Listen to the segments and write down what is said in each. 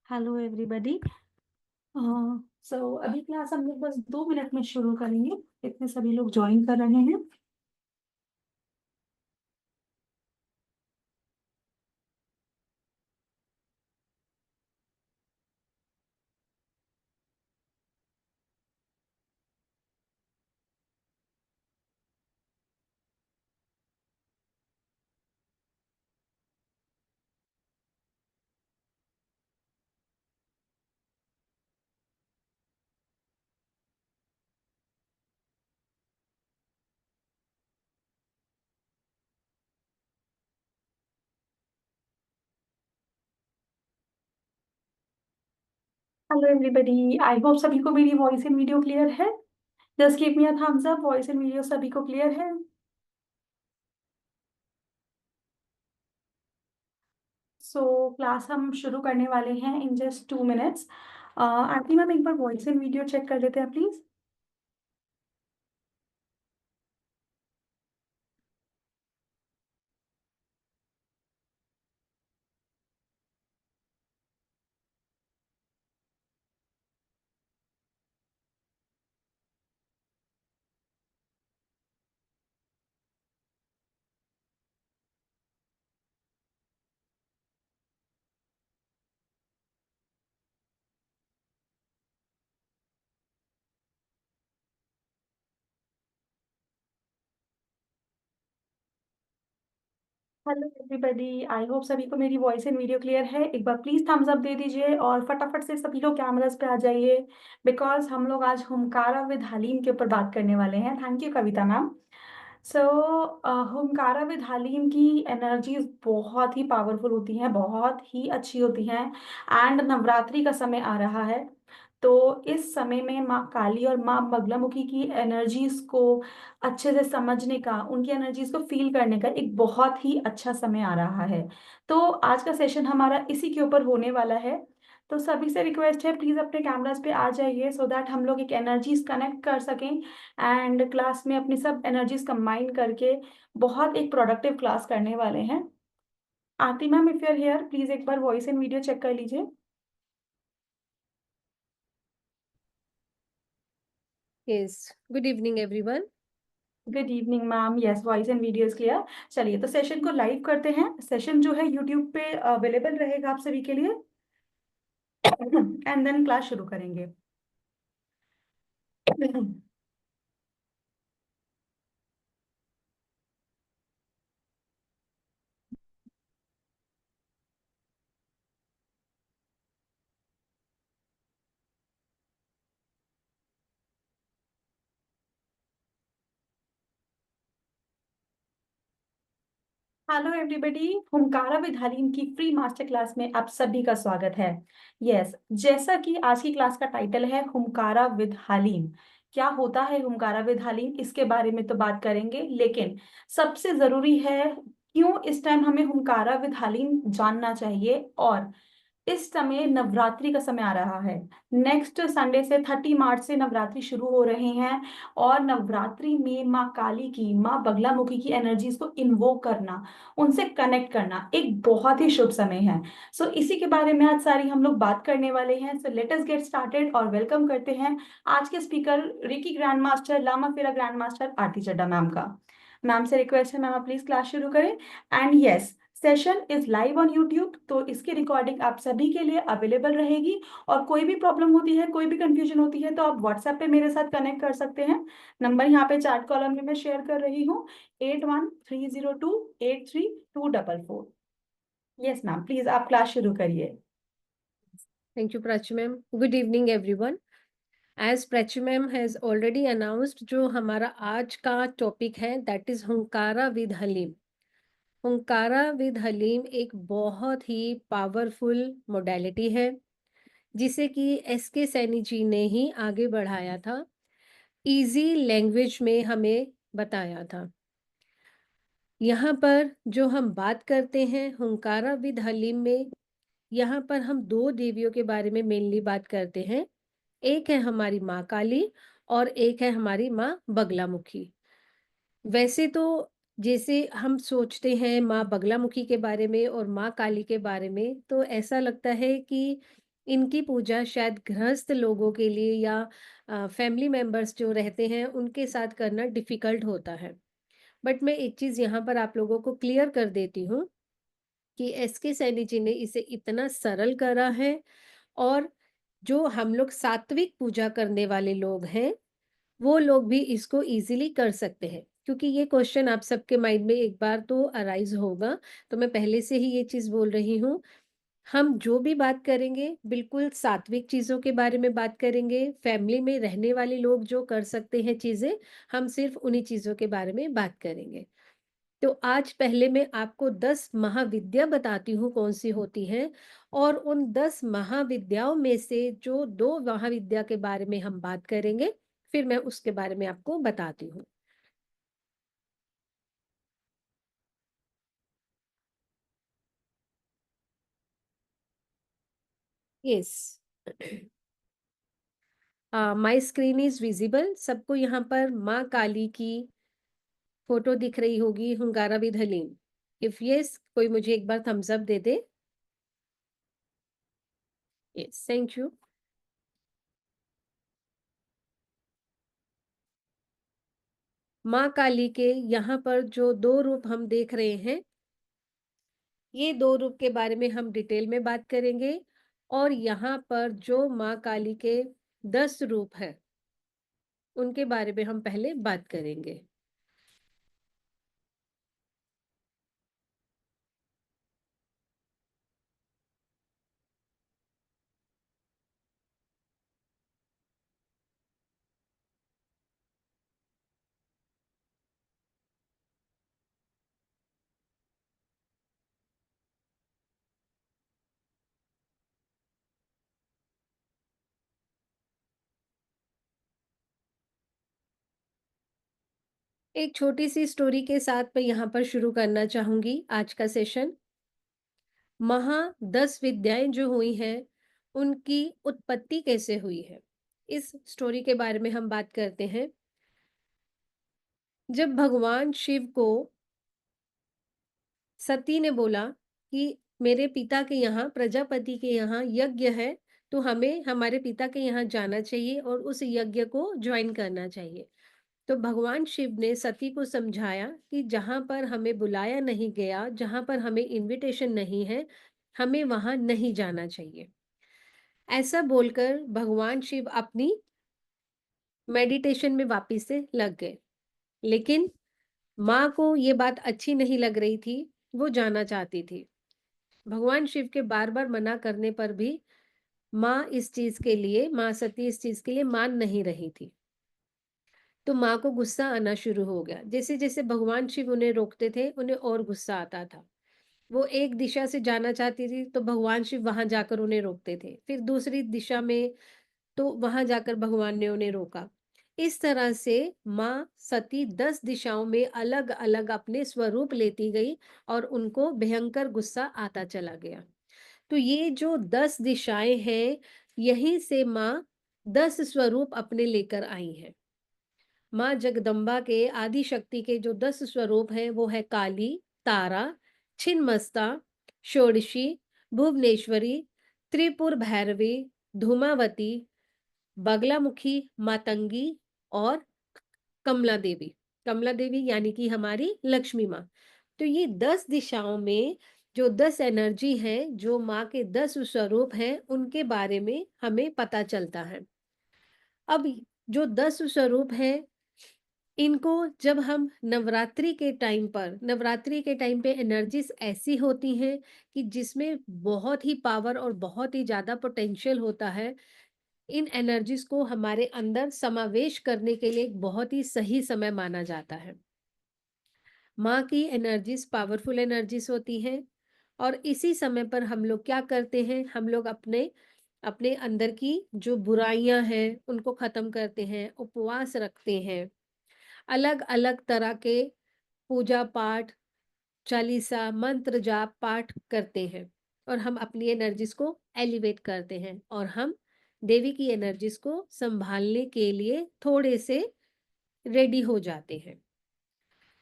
Hello everybody. सो अभी class हम लोग बस 2 मिनट में शुरू करेंगे। इतने सभी लोग ज्वाइन कर रहे हैं। हेलो एवरीबॉडी, आई होप सभी को मेरी वॉइस एंड वीडियो क्लियर है। Just give me a thumbs up, voice and video सभी को क्लियर है। सो क्लास हम शुरू करने वाले हैं in just 2 minutes. Aarti ma'am, एक बार वॉइस एंड वीडियो चेक कर लेते हैं please. Hello everybody, I hope सभी को मेरी वॉइस एंड वीडियो क्लियर है। एक बार प्लीज थम्स अप दे दीजिए और फटाफट से सभी लोग कैमरास पे आ जाइए, बिकॉज हम लोग आज हुमकारा विद हलीम के ऊपर बात करने वाले हैं। Thank you Kavita ma'am. So हुमकारा विद हलीम की एनर्जीज बहुत ही पावरफुल होती हैं, बहुत ही अच्छी होती हैं। एंड नवरात्रि का समय आ रहा है, तो इस समय में माँ काली और माँ बगलामुखी की एनर्जीज को अच्छे से समझने का, उनकी एनर्जीज को फील करने का एक बहुत ही अच्छा समय आ रहा है। तो आज का सेशन हमारा इसी के ऊपर होने वाला है। तो सभी से रिक्वेस्ट है, प्लीज अपने कैमरास पे आ जाइए सो दैट हम लोग एक एनर्जीज कनेक्ट कर सकें एंड क्लास में अपनी सब एनर्जीज कंबाइन करके बहुत एक प्रोडक्टिव क्लास करने वाले हैं। Aarti ma'am, if you are here, please एक बार वॉइस एंड वीडियो चेक कर लीजिए। Yes, good evening everyone. Good evening ma'am, yes voice and video is clear. चलिए तो सेशन को लाइव करते हैं। सेशन जो है यूट्यूब पे अवेलेबल रहेगा आप सभी के लिए। एंड देन क्लास शुरू करेंगे। हेलो एवरीबॉडी, हुंकारा विद हलीम की फ्री मास्टर क्लास में आप सभी का स्वागत है। यस, जैसा कि आज की क्लास का टाइटल है हुंकारा विद हलीम। क्या होता है हुंकारा विद हलीम, इसके बारे में तो बात करेंगे, लेकिन सबसे जरूरी है क्यों इस टाइम हमें हुंकारा विद हलीम जानना चाहिए। और इस समय नवरात्रि का समय आ रहा है। नेक्स्ट संडे से 30 मार्च से नवरात्रि शुरू हो रहे हैं। और नवरात्रि में माँ काली की, माँ बगलामुखी की एनर्जीज को इन्वोक करना, उनसे कनेक्ट करना एक बहुत ही शुभ समय है। सो इसी के बारे में आज सारी हम लोग बात करने वाले हैं। So let us get started और वेलकम करते हैं आज के speaker Reiki grand master, Lama Fera grand master Aarti Chadha ma'am का। मैम से रिक्वेस्ट है, मैम आप प्लीज क्लास शुरू करें। And yes, session is live on YouTube, तो इसकी रिकॉर्डिंग आप सभी के लिए अवेलेबल रहेगी। और कोई भी प्रॉब्लम होती है, कोई भी कंफ्यूजन होती है, तो आप व्हाट्सएप पे मेरे साथ कनेक्ट कर सकते हैं। नंबर यहाँ पे चैट कॉलम में मैं शेयर कर रही हूँ, 8130283244। यस मैम, प्लीज आप क्लास शुरू करिए। Thank you Prachi ma'am. Good evening everyone. As Prachi ma'am has already announced, जो हमारा आज का टॉपिक है that is हुंकारा विद हलीम। हुंकारा विद हलीम एक बहुत ही पावरफुल मोडेलिटी है, जिसे कि एस के सैनी जी ने ही आगे बढ़ाया था, इजी लैंग्वेज में हमें बताया था। यहाँ पर जो हम बात करते हैं हुंकारा विद हलीम में, यहाँ पर हम दो देवियों के बारे में मेनली बात करते हैं। एक है हमारी माँ काली और एक है हमारी माँ बगलामुखी। वैसे तो जैसे हम सोचते हैं माँ बगलामुखी के बारे में और माँ काली के बारे में, तो ऐसा लगता है कि इनकी पूजा शायद गृहस्थ लोगों के लिए या फैमिली मेंबर्स जो रहते हैं उनके साथ करना डिफ़िकल्ट होता है। बट मैं एक चीज़ यहाँ पर आप लोगों को क्लियर कर देती हूँ कि एसके सैनी जी ने इसे इतना सरल करा है, और जो हम लोग सात्विक पूजा करने वाले लोग हैं, वो लोग भी इसको ईज़िली कर सकते हैं। क्योंकि ये क्वेश्चन आप सबके माइंड में एक बार तो अराइज़ होगा, तो मैं पहले से ही ये चीज़ बोल रही हूँ। हम जो भी बात करेंगे, बिल्कुल सात्विक चीज़ों के बारे में बात करेंगे, फैमिली में रहने वाले लोग जो कर सकते हैं चीज़ें, हम सिर्फ़ उन्हीं चीज़ों के बारे में बात करेंगे। तो आज पहले मैं आपको 10 महाविद्या बताती हूँ कौन-सी होती हैं, और उन 10 महाविद्याओं में से जो 2 महाविद्या के बारे में हम बात करेंगे, फिर मैं उसके बारे में आपको बताती हूँ। Yes. My screen is visible, सबको यहाँ पर माँ काली की फ़ोटो दिख रही होगी, हुंगारा विद हलीम। इफ यस, कोई मुझे एक बार थम्स अप दे दे। Yes, thank you. माँ काली के यहाँ पर जो 2 रूप हम देख रहे हैं, ये 2 रूप के बारे में हम डिटेल में बात करेंगे, और यहाँ पर जो माँ काली के 10 रूप हैं, उनके बारे में हम पहले बात करेंगे। एक छोटी-सी स्टोरी के साथ मैं यहाँ पर शुरू करना चाहूँगी आज का सेशन। महा 10 विद्याएँ जो हुई हैं, उनकी उत्पत्ति कैसे हुई है? इस स्टोरी के बारे में हम बात करते हैं। जब भगवान शिव को सती ने बोला कि मेरे पिता के यहाँ, प्रजापति के यहाँ यज्ञ है, तो हमें हमारे पिता के यहाँ जाना चाहिए और उस यज्ञ को जॉइन करना चाहिए। तो भगवान शिव ने सती को समझाया कि जहाँ पर हमें बुलाया नहीं गया, जहाँ पर हमें इन्विटेशन नहीं है, हमें वहाँ नहीं जाना चाहिए। ऐसा बोलकर भगवान शिव अपनी मेडिटेशन में वापिस से लग गए। लेकिन माँ को ये बात अच्छी नहीं लग रही थी, वो जाना चाहती थी। भगवान शिव के बार-बार मना करने पर भी माँ सती इस चीज़ के लिए मान नहीं रही थी। तो माँ को गुस्सा आना शुरू हो गया। जैसे-जैसे भगवान शिव उन्हें रोकते थे, उन्हें और गुस्सा आता था। वो एक दिशा से जाना चाहती थी, तो भगवान शिव वहाँ जाकर उन्हें रोकते थे। फिर दूसरी दिशा में, तो वहाँ जाकर भगवान ने उन्हें रोका। इस तरह से माँ सती 10 दिशाओं में अलग-अलग अपने स्वरूप लेती गई, और उनको भयंकर गुस्सा आता चला गया। तो ये जो 10 दिशाएँ हैं, यहीं से माँ 10 स्वरूप अपने लेकर आई हैं। माँ जगदम्बा के आदि शक्ति के जो 10 स्वरूप हैं, वो है काली, तारा, छिन्नमस्ता, षोडशी, भुवनेश्वरी, त्रिपुर भैरवी, धूमावती, बगलामुखी, मातंगी और कमला देवी। कमला देवी यानी कि हमारी लक्ष्मी माँ। तो ये 10 दिशाओं में जो 10 एनर्जी है, जो माँ के 10 स्वरूप हैं, उनके बारे में हमें पता चलता है। अब जो 10 स्वरूप हैं, इनको जब हम नवरात्रि के टाइम पे एनर्जीज़ ऐसी होती हैं कि जिसमें बहुत ही पावर और बहुत ही ज़्यादा पोटेंशियल होता है। इन एनर्जीज़ को हमारे अंदर समावेश करने के लिए एक बहुत ही सही समय माना जाता है। माँ की एनर्जीज़ पावरफुल एनर्जीज़ होती हैं, और इसी समय पर हम लोग क्या करते हैं, हम लोग अपने अपने अंदर की जो बुराइयाँ हैं, उनको ख़त्म करते हैं, उपवास रखते हैं, अलग-अलग तरह के पूजा-पाठ, चालीसा, मंत्र जाप पाठ करते हैं, और हम अपनी एनर्जीज़ को एलिवेट करते हैं, और हम देवी की एनर्जीज़ को सँभालने के लिए थोड़े से रेडी हो जाते हैं।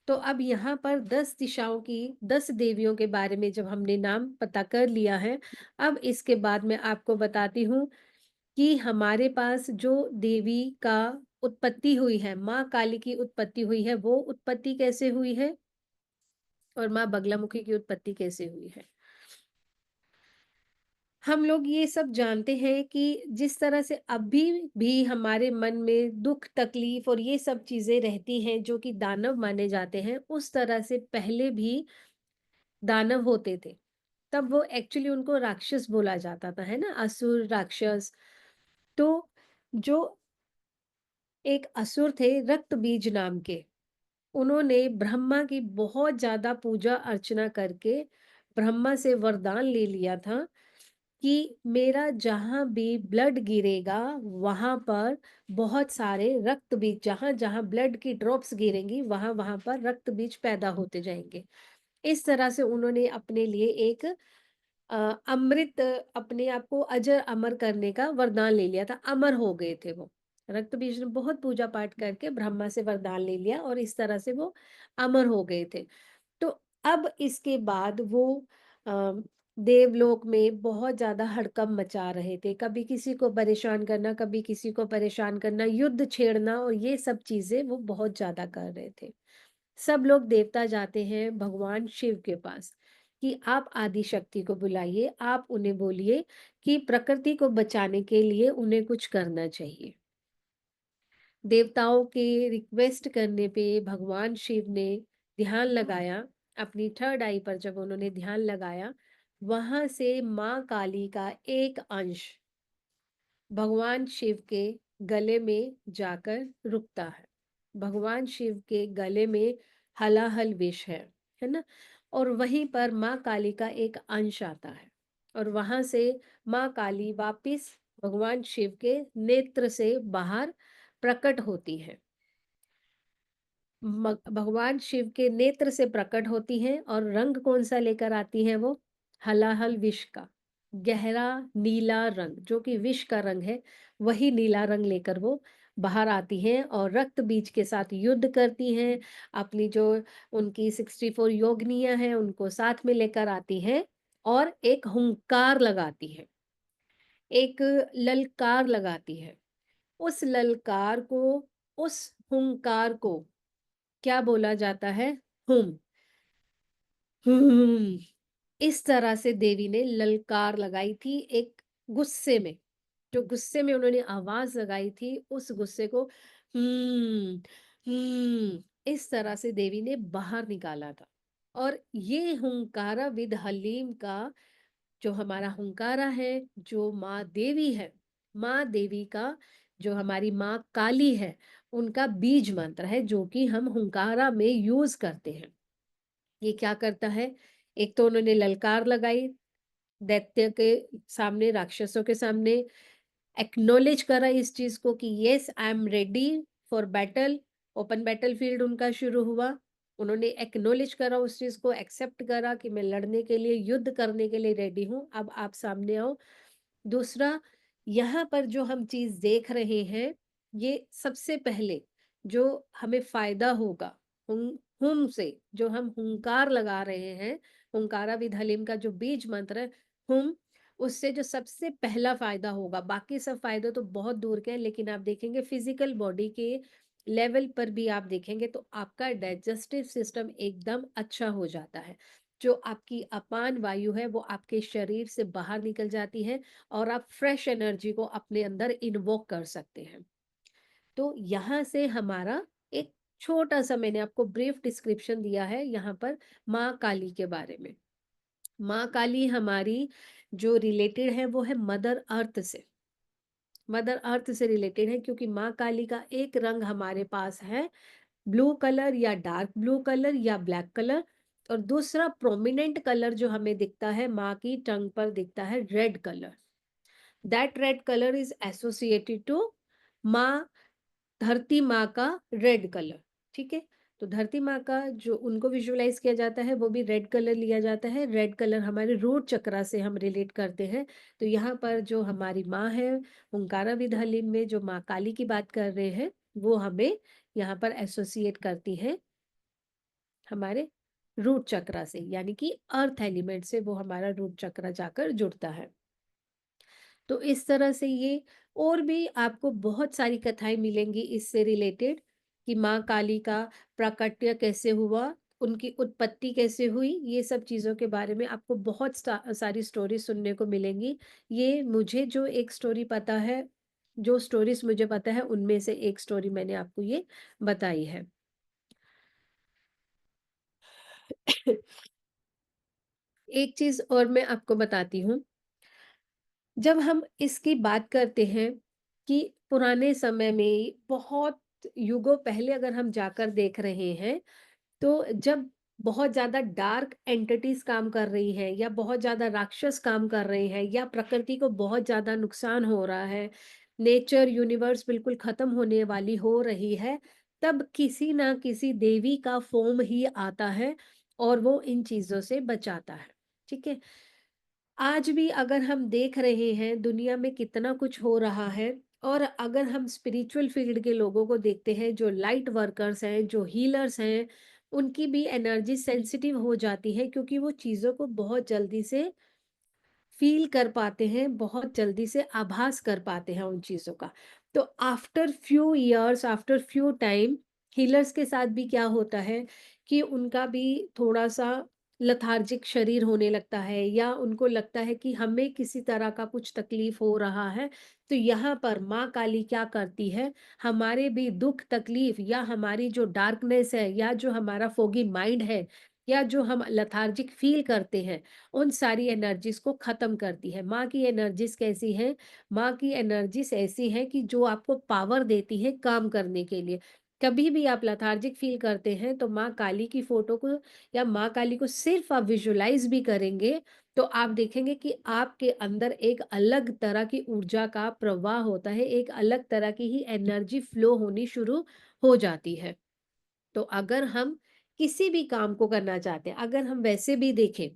तो अब यहाँ पर 10 दिशाओं की 10 देवियों के बारे में जब हमने नाम पता कर लिया है, अब इसके बाद मैं आपको बताती हूँ कि हमारे पास जो देवी का उत्पत्ति हुई है, माँ काली की उत्पत्ति हुई है, वो उत्पत्ति कैसे हुई है और माँ बगलामुखी की उत्पत्ति कैसे हुई है। हम लोग ये सब जानते हैं कि जिस तरह से अभी भी हमारे मन में दुख तकलीफ और ये सब चीजें रहती हैं जो कि दानव माने जाते हैं, उस तरह से पहले भी दानव होते थे। तब वो एक्चुअली उनको राक्षस बोला जाता था, है ना, असुर राक्षस। तो जो एक असुर थे रक्त बीज नाम के, उन्होंने ब्रह्मा की बहुत ज्यादा पूजा अर्चना करके ब्रह्मा से वरदान ले लिया था कि मेरा जहां भी ब्लड गिरेगा वहां पर बहुत सारे रक्त बीज, जहां जहां ब्लड की ड्रॉप्स गिरेंगी वहां वहां पर रक्त बीज पैदा होते जाएंगे। इस तरह से उन्होंने अपने लिए एक अमृत, अपने आप को अजर अमर करने का वरदान ले लिया था, अमर हो गए थे वो। रक्त बीज ने बहुत पूजा पाठ करके ब्रह्मा से वरदान ले लिया और इस तरह से वो अमर हो गए थे। तो अब इसके बाद वो अ, देवलोक में बहुत ज्यादा हड़कंप मचा रहे थे, कभी किसी को परेशान करना, कभी किसी को परेशान करना, युद्ध छेड़ना, और ये सब चीजें वो बहुत ज्यादा कर रहे थे। सब लोग देवता जाते हैं भगवान शिव के पास कि आप आदि शक्ति को बुलाइए, आप उन्हें बोलिए कि प्रकृति को बचाने के लिए उन्हें कुछ करना चाहिए। देवताओं के रिक्वेस्ट करने पे भगवान शिव ने ध्यान लगाया। अपनी थर्ड आई पर जब उन्होंने ध्यान लगाया, वहां से माँ काली का एक अंश भगवान शिव के गले में जाकर रुकता है। भगवान शिव के गले में हलाहल विष है ना। और वहीं पर माँ काली का एक अंश आता है और वहां से माँ काली वापिस भगवान शिव के नेत्र से बाहर प्रकट होती है। भगवान शिव के नेत्र से प्रकट होती हैं और रंग कौन सा लेकर आती है वो, हलाहल विष का गहरा नीला रंग, जो कि विष का रंग है, वही नीला रंग लेकर वो बाहर आती हैं और रक्त बीज के साथ युद्ध करती हैं। अपनी जो उनकी 64 योगिनियां हैं उनको साथ में लेकर आती हैं और एक हुंकार लगाती है, एक ललकार लगाती है। उस ललकार को, उस हुंकार को क्या बोला जाता है, हुम। हुम। इस तरह से देवी ने ललकार लगाई थी एक गुस्से में, जो गुस्से में उन्होंने आवाज लगाई थी, उस गुस्से को हम्म इस तरह से देवी ने बाहर निकाला था। और ये हुंकारा विद हलीम का जो हमारा हुंकारा है, जो माँ देवी है, माँ देवी का जो हमारी माँ काली है, उनका बीज मंत्र है जो कि हम हुंकारा में यूज करते हैं। ये क्या करता है, एक तो उन्होंने ललकार लगाई दैत्य के सामने, राक्षसों के सामने, एक्नॉलेज करा इस चीज को कि yes I am ready for battle. Open battle field उनका शुरू हुआ। उन्होंने एक्नॉलेज करा उस चीज को, एक्सेप्ट करा कि मैं लड़ने के लिए, युद्ध करने के लिए रेडी हूं, अब आप सामने आओ। दूसरा, यहाँ पर जो हम चीज देख रहे हैं, ये सबसे पहले जो हमें फायदा होगा हुम से, जो हम हुंकार लगा रहे हैं, हुंकारा विद हलीम का जो बीज मंत्र है हुम, उससे जो सबसे पहला फायदा होगा, बाकी सब फायदे तो बहुत दूर के हैं, लेकिन आप देखेंगे फिजिकल बॉडी के लेवल पर भी आप देखेंगे तो आपका डाइजेस्टिव सिस्टम एकदम अच्छा हो जाता है। जो आपकी अपान वायु है वो आपके शरीर से बाहर निकल जाती है और आप फ्रेश एनर्जी को अपने अंदर इन्वोक कर सकते हैं। तो यहाँ से हमारा एक छोटा सा, मैंने आपको ब्रीफ डिस्क्रिप्शन दिया है यहाँ पर माँ काली के बारे में। माँ काली हमारी जो रिलेटेड है वो है मदर अर्थ से, मदर अर्थ से रिलेटेड है, क्योंकि माँ काली का एक रंग हमारे पास है ब्लू कलर या डार्क ब्लू कलर या ब्लैक कलर, और दूसरा प्रोमिनेंट कलर जो हमें दिखता है माँ की टंग पर दिखता है red colour. That red colour is associated to माँ, धरती माँ का रेड कलर। ठीक है, तो धरती माँ का जो उनको विजुअलाइज किया जाता है वो भी रेड कलर लिया जाता है। रेड कलर हमारे रूट चक्रा से हम रिलेट करते हैं। तो यहाँ पर जो हमारी माँ है, ओंकारा विद हलीम में जो माँ काली की बात कर रहे हैं, वो हमें यहाँ पर एसोसिएट करती है हमारे रूट चक्रा से, यानी कि अर्थ एलिमेंट से वो हमारा रूट चक्र जाकर जुड़ता है। तो इस तरह से ये और भी आपको बहुत सारी कथाएं मिलेंगी इससे रिलेटेड, कि माँ काली का प्राकट्य कैसे हुआ, उनकी उत्पत्ति कैसे हुई, ये सब चीज़ों के बारे में आपको बहुत सारी स्टोरी सुनने को मिलेंगी। ये मुझे जो एक स्टोरी पता है, जो स्टोरीज मुझे पता है उनमें से एक स्टोरी मैंने आपको ये बताई है। एक चीज और मैं आपको बताती हूँ, जब हम इसकी बात करते हैं कि पुराने समय में बहुत युगों पहले अगर हम जाकर देख रहे हैं, तो जब बहुत ज़्यादा डार्क एंटिटीज़ काम कर रही हैं या बहुत ज़्यादा राक्षस काम कर रहे हैं या प्रकृति को बहुत ज़्यादा नुकसान हो रहा है, नेचर यूनिवर्स बिल्कुल ख़त्म होने वाली हो रही है, तब किसी ना किसी देवी का फ़ॉर्म ही आता है और वो इन चीज़ों से बचाता है। ठीक है? आज भी अगर हम देख रहे हैं दुनिया में कितना कुछ हो रहा है, और अगर हम स्पिरिचुअल फील्ड के लोगों को देखते हैं, जो लाइट वर्कर्स हैं, जो हीलर्स हैं, उनकी भी एनर्जी सेंसिटिव हो जाती है, क्योंकि वो चीज़ों को बहुत जल्दी से फ़ील कर पाते हैं, बहुत जल्दी से आभास कर पाते हैं उन चीज़ों का। तो after few years, after few time, healers के साथ भी क्या होता है कि उनका भी थोड़ा-सा लेथार्जिक शरीर होने लगता है, या उनको लगता है कि हमें किसी तरह का कुछ तकलीफ़ हो रहा है। तो यहाँ पर माँ काली क्या करती है, हमारे भी दुःख, तकलीफ़ या हमारी जो डार्कनेस है या जो हमारा फ़ॉगी माइंड है या जो हम लेथार्जिक फ़ील करते हैं, उन सारी एनर्जीज़ को ख़त्म करती है। माँ की एनर्जीज़ कैसी हैं? माँ की एनर्जीज़ ऐसी हैं कि जो आपको पावर देती हैं काम करने के लिए। कभी भी आप लेथार्जिक फ़ील करते हैं, तो माँ काली की फ़ोटो को या माँ काली को सिर्फ़ आप विज़ुअलाइज़ भी करेंगे, तो आप देखेंगे कि आपके अंदर एक अलग तरह की ऊर्जा का प्रवाह होता है, एक अलग तरह की ही एनर्जी फ़्लो होनी शुरू हो जाती है। तो अगर हम किसी भी काम को करना चाहते हैं, अगर हम वैसे भी देखें,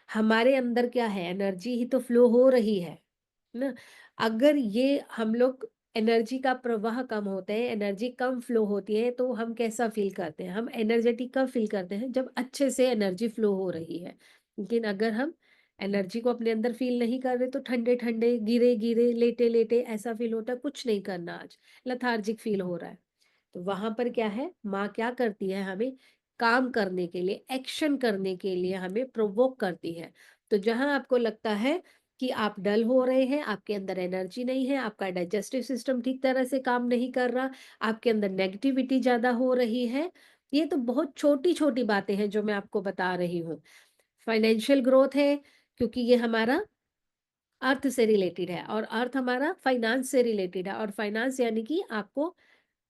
हमारे अंदर क्या है, एनर्जी ही तो फ्लो हो रही है ना? अगर ये हम लोग एनर्जी का प्रवाह कम होता है, एनर्जी कम फ्लो होती है, तो हम कैसा फील करते हैं? हम एनर्जेटिक कब फील करते हैं? जब अच्छे से एनर्जी फ्लो हो रही है। लेकिन अगर हम एनर्जी को अपने अंदर फील नहीं कर रहे, तो ठंडे-ठंडे, गिरे-गिरे, लेटे-लेटे ऐसा फील होता है, कुछ नहीं करना आज, लेथार्जिक फील हो रहा है। तो वहां पर क्या है, माँ क्या करती है, हमें काम करने के लिए, एक्शन करने के लिए हमें प्रोवोक करती है। तो जहां आपको लगता है कि आप डल हो रहे हैं, आपके अंदर एनर्जी नहीं है, आपका डाइजेस्टिव सिस्टम ठीक तरह से काम नहीं कर रहा, आपके अंदर नेगेटिविटी ज्यादा हो रही है, ये तो बहुत छोटी छोटी बातें हैं जो मैं आपको बता रही हूँ। फाइनेंशियल ग्रोथ है, क्योंकि ये हमारा अर्थ से रिलेटेड है, और अर्थ हमारा फाइनेंस से रिलेटेड है, और फाइनेंस यानी कि आपको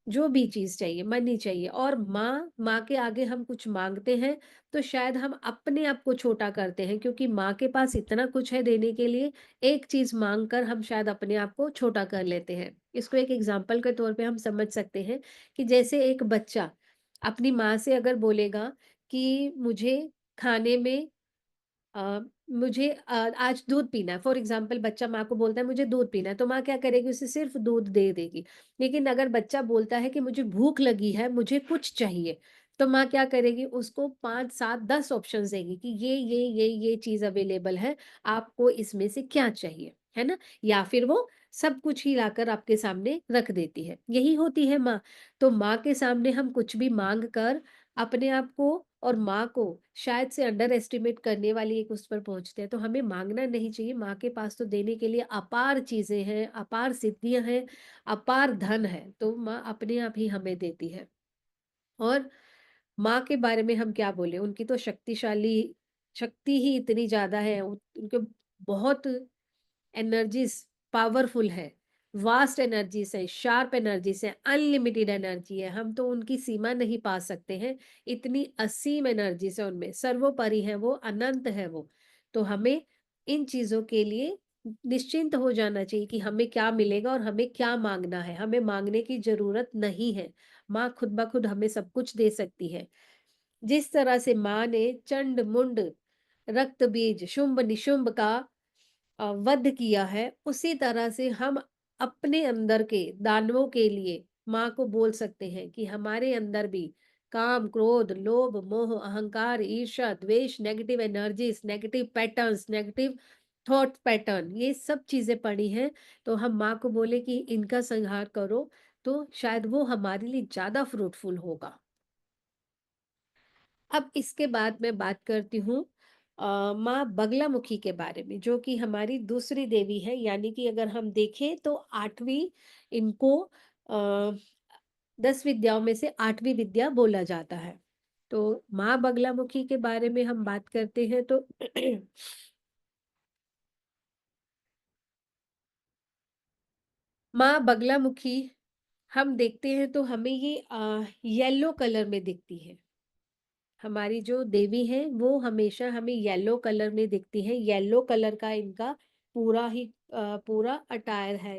जो भी चीज़ चाहिए, मनी चाहिए, और माँ के आगे हम कुछ माँगते हैं, तो शायद हम अपने आप को छोटा करते हैं, क्योंकि माँ के पास इतना कुछ है देने के लिए, एक चीज़ माँग कर हम शायद अपने आप को छोटा कर लेते हैं। इसको एक एग्ज़ाम्पल के तौर पे हम समझ सकते हैं कि जैसे एक बच्चा अपनी माँ से अगर बोलेगा कि मुझे खाने में अ, मुझे आज दूध पीना है, फॉर एग्जाम्पल बच्चा माँ को बोलता है मुझे दूध पीना है, तो माँ क्या करेगी, उसे सिर्फ दूध दे देगी। लेकिन अगर बच्चा बोलता है कि मुझे भूख लगी है, मुझे कुछ चाहिए, तो माँ क्या करेगी, उसको 5 7 10 ऑप्शंस देगी कि ये चीज अवेलेबल है, आपको इसमें से क्या चाहिए, है ना? या फिर वो सब कुछ ही लाकर आपके सामने रख देती है। यही होती है माँ। तो माँ के सामने हम कुछ भी मांग कर अपने आप को और माँ को शायद से अंडर एस्टिमेट करने वाली एक उस पर पहुँचते हैं, तो हमें माँगना नहीं चाहिए। माँ के पास तो देने के लिए अपार चीज़ें हैं, अपार सिद्धियाँ हैं, अपार धन है, तो माँ अपने आप ही हमें देती है। और माँ के बारे में हम क्या बोले, उनकी तो शक्ति ही इतनी ज़्यादा है, उनके बहुत एनर्जीज़ पावरफुल है, वास्ट एनर्जीज़ है, शार्प एनर्जीज़ है, अनलिमिटेड एनर्जी है, हम तो उनकी सीमा नहीं पा सकते हैं, इतनी असीम एनर्जीज़ है उनमें, सर्वोपरि है वो, अनंत है वो। तो हमें इन चीज़ों के लिए निश्चिंत हो जाना चाहिए कि हमें क्या मिलेगा और हमें क्या माँगना है, हमें माँगने की ज़रूरत नहीं है। माँ खुद ब खुद हमें सब कुछ दे सकती है। जिस तरह से माँ ने चंड-मुंड, रक्त-बीज, शुंभ-निशुंभ का वध किया है, उसी तरह से हम अपने अंदर के दानवों के लिए माँ को बोल सकते हैं कि हमारे अंदर भी काम, क्रोध, लोभ, मोह, अहंकार, ईर्ष्या, द्वेष, negative energies, negative patterns, negative thought pattern, ये सब चीजें पड़ी हैं। तो हम माँ को बोले कि इनका संहार करो, तो शायद वो हमारे लिए ज्यादा फ्रूटफुल होगा। अब इसके बाद मैं बात करती हूँ माँ बगलामुखी के बारे में, जो कि हमारी दूसरी देवी है। यानी कि अगर हम देखें तो आठवीं, इनको 10 विद्याओं में से आठवीं विद्या बोला जाता है। तो माँ बगलामुखी के बारे में हम बात करते हैं तो माँ बगलामुखी हम देखते हैं तो हमें ये येलो कलर में दिखती है। हमारी जो देवी है वो हमेशा हमें येलो कलर में दिखती है। येलो कलर का इनका पूरा अटायर है।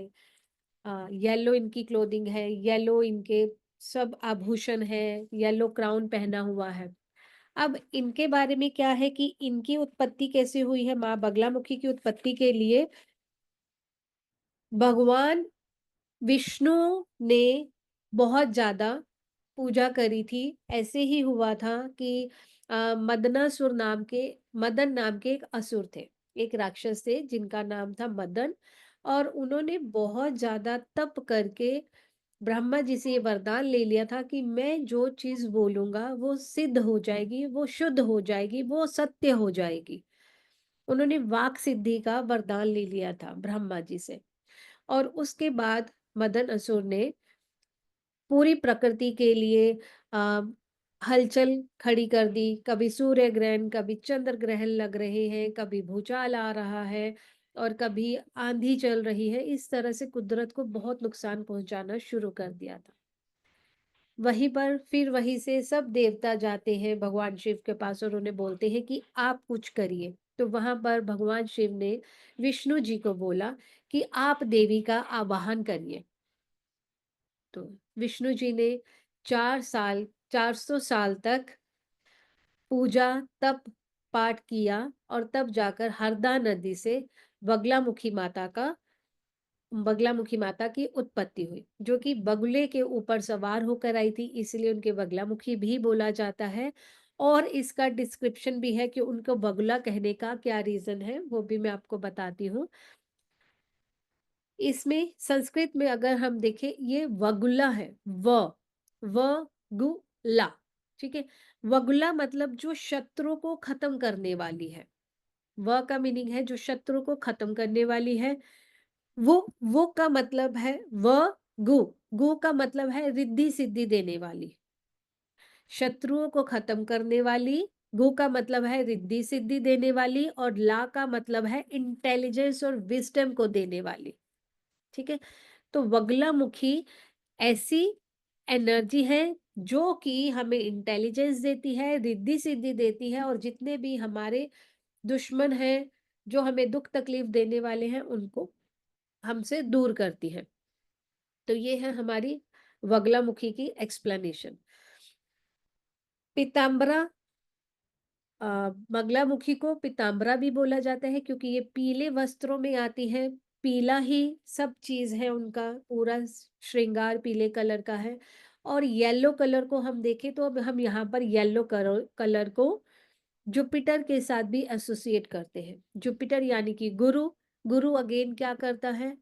येलो इनकी क्लोथिंग है, येलो इनके सब आभूषण है, येलो क्राउन पहना हुआ है। अब इनके बारे में क्या है कि इनकी उत्पत्ति कैसे हुई है। माँ बगलामुखी की उत्पत्ति के लिए भगवान विष्णु ने बहुत ज्यादा पूजा करी थी। ऐसे ही हुआ था कि मदन नाम के एक असुर थे, एक राक्षस थे जिनका नाम था मदन। और उन्होंने बहुत ज्यादा तप करके ब्रह्मा जी से ये वरदान ले लिया था कि मैं जो चीज बोलूंगा वो सिद्ध हो जाएगी, वो शुद्ध हो जाएगी, वो सत्य हो जाएगी। उन्होंने वाक सिद्धि का वरदान ले लिया था ब्रह्मा जी से। और उसके बाद मदन असुर ने पूरी प्रकृति के लिए आ, हलचल खड़ी कर दी। कभी सूर्य ग्रहण, कभी चंद्र ग्रहण लग रहे हैं, कभी भूचाल आ रहा है, और कभी आंधी चल रही है। इस तरह से कुदरत को बहुत नुकसान पहुंचाना शुरू कर दिया था। वहीं पर फिर वहीं से सब देवता जाते हैं भगवान शिव के पास और उन्हें बोलते हैं कि आप कुछ करिए। तो वहां पर भगवान शिव ने विष्णु जी को बोला कि आप देवी का आवाहन करिए। तो विष्णु जी ने 400 साल तक पूजा, तप, पाठ किया, और तब जाकर हरदा नदी से बगलामुखी माता का बगलामुखी माता की उत्पत्ति हुई, जो कि बगुले के ऊपर सवार होकर आई थी, इसलिए उनके बगलामुखी भी बोला जाता है। और इसका डिस्क्रिप्शन भी है कि उनको बगुला कहने का क्या रीजन है, वो भी मैं आपको बताती हूँ। इसमें संस्कृत में अगर हम देखें, ये वगुला है। व गुला, ठीक है। वगुला मतलब जो शत्रु को खत्म करने वाली है। व का मीनिंग है जो शत्रु को खत्म करने वाली है। वो का मतलब है व गु। गु का मतलब है रिद्धि सिद्धि देने वाली, शत्रुओं को खत्म करने वाली। गु का मतलब है रिद्धि सिद्धि देने वाली, और ला का मतलब है इंटेलिजेंस और विजडम को देने वाली। ठीक है। तो बगलामुखी ऐसी एनर्जी है जो कि हमें इंटेलिजेंस देती है, रिद्धि सिद्धि देती है, और जितने भी हमारे दुश्मन हैं, जो हमें दुख तकलीफ देने वाले हैं, उनको हमसे दूर करती है। तो ये है हमारी बगलामुखी की एक्सप्लेनेशन। पीताम्बरा, बगलामुखी को पीताम्बरा भी बोला जाता है क्योंकि ये पीले वस्त्रों में आती है। पीला ही सब चीज है, उनका पूरा श्रृंगार पीले कलर का है। और येलो कलर को हम देखें तो अब हम यहाँ पर येलो कलर को जुपिटर के साथ भी एसोसिएट करते हैं। जुपिटर यानी कि गुरु। गुरु अगेन क्या करता है,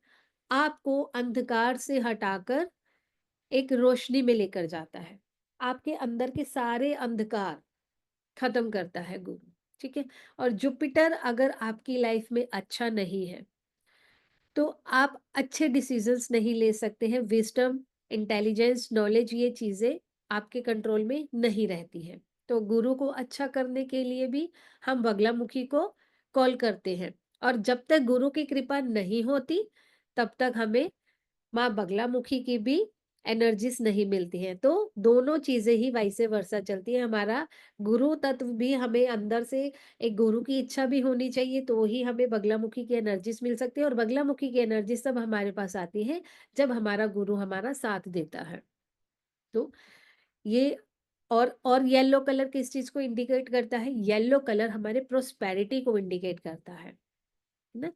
आपको अंधकार से हटाकर एक रोशनी में लेकर जाता है। आपके अंदर के सारे अंधकार खत्म करता है गुरु। ठीक है। और जुपिटर अगर आपकी लाइफ में अच्छा नहीं है तो आप अच्छे डिसीजंस नहीं ले सकते हैं। विजडम, इंटेलिजेंस, नॉलेज, ये चीजें आपके कंट्रोल में नहीं रहती हैं। तो गुरु को अच्छा करने के लिए भी हम बगलामुखी को कॉल करते हैं। और जब तक गुरु की कृपा नहीं होती तब तक हमें माँ बगलामुखी की भी एनर्जीज नहीं मिलती हैं। तो दोनों चीजें ही वाइसे वर्सा चलती है। हमारा गुरु तत्व भी, हमें अंदर से एक गुरु की इच्छा भी होनी चाहिए, तो ही हमें बगलामुखी की एनर्जीज मिल सकती है। और बगलामुखी की एनर्जीज सब हमारे पास आती है जब हमारा गुरु हमारा साथ देता है। तो ये, और येलो कलर किस चीज को इंडिकेट करता है? येलो कलर हमारे प्रोस्पेरिटी को इंडिकेट करता है। ना?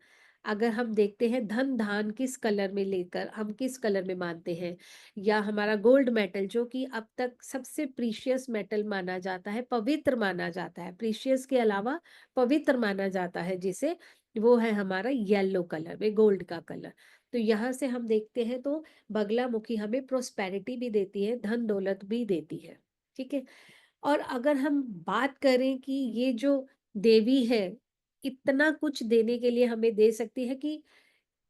अगर हम देखते हैं धन धान किस कलर में लेकर हम किस कलर में मानते हैं, या हमारा गोल्ड मेटल जो कि अब तक सबसे प्रीशियस मेटल माना जाता है, पवित्र माना जाता है, प्रीशियस के अलावा पवित्र माना जाता है जिसे, वो है हमारा येलो कलर में, गोल्ड का कलर। तो यहाँ से हम देखते हैं तो बगलामुखी हमें प्रोस्पेरिटी भी देती है, धन दौलत भी देती है। ठीक है। और अगर हम बात करें कि ये जो देवी है, इतना कुछ देने के लिए हमें दे सकती है कि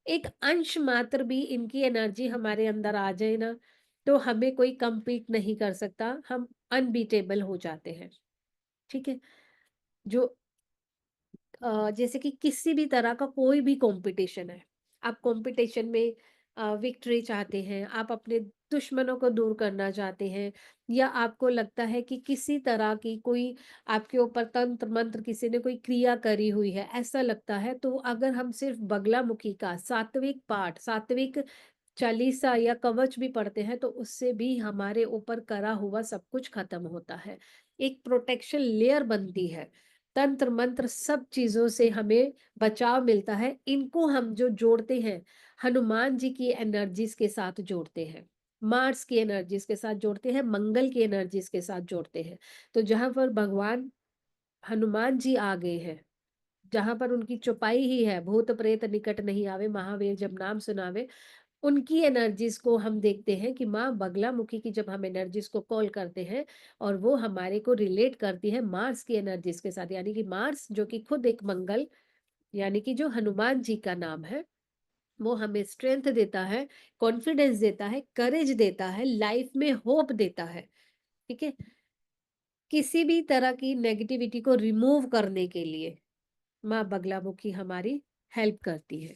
एक अंश मात्र भी इनकी एनर्जी हमारे अंदर आ जाए ना, तो हमें कोई कम्पीट नहीं कर सकता, हम अनबीटेबल हो जाते हैं। ठीक है। जो जैसे कि किसी भी तरह का कोई भी कंपटीशन है, आप कंपटीशन में विक्ट्री चाहते हैं, आप अपने दुश्मनों को दूर करना चाहते हैं, या आपको लगता है कि किसी तरह की कोई आपके ऊपर तंत्र मंत्र किसी ने कोई क्रिया करी हुई है, ऐसा लगता है, तो अगर हम सिर्फ बगलामुखी का सात्विक पाठ, सात्विक चालीसा या कवच भी पढ़ते हैं तो उससे भी हमारे ऊपर करा हुआ सब कुछ खत्म होता है। एक प्रोटेक्शन लेयर बनती है। तंत्र मंत्र सब चीजों से हमें बचाव मिलता है। इनको हम जो जोड़ते हैं, हनुमान जी की एनर्जीज के साथ जोड़ते हैं, मार्स की एनर्जीज के साथ जोड़ते हैं, मंगल की एनर्जीज के साथ जोड़ते हैं। तो जहां पर भगवान हनुमान जी आ गए हैं, जहां पर उनकी चौपाई ही है, भूत प्रेत निकट नहीं आवे, महावीर जब नाम सुनावे, उनकी एनर्जीज को हम देखते हैं कि माँ बगलामुखी की जब हम एनर्जीज को कॉल करते हैं और वो हमारे को रिलेट करती है मार्स की एनर्जीज के साथ, यानी कि मार्स जो कि खुद एक मंगल, यानी कि जो हनुमान जी का नाम है, वो हमें स्ट्रेंथ देता है, कॉन्फिडेंस देता है, करेज देता है, लाइफ में होप देता है। ठीक है। किसी भी तरह की नेगेटिविटी को रिमूव करने के लिए माँ बगलामुखी हमारी हेल्प करती है।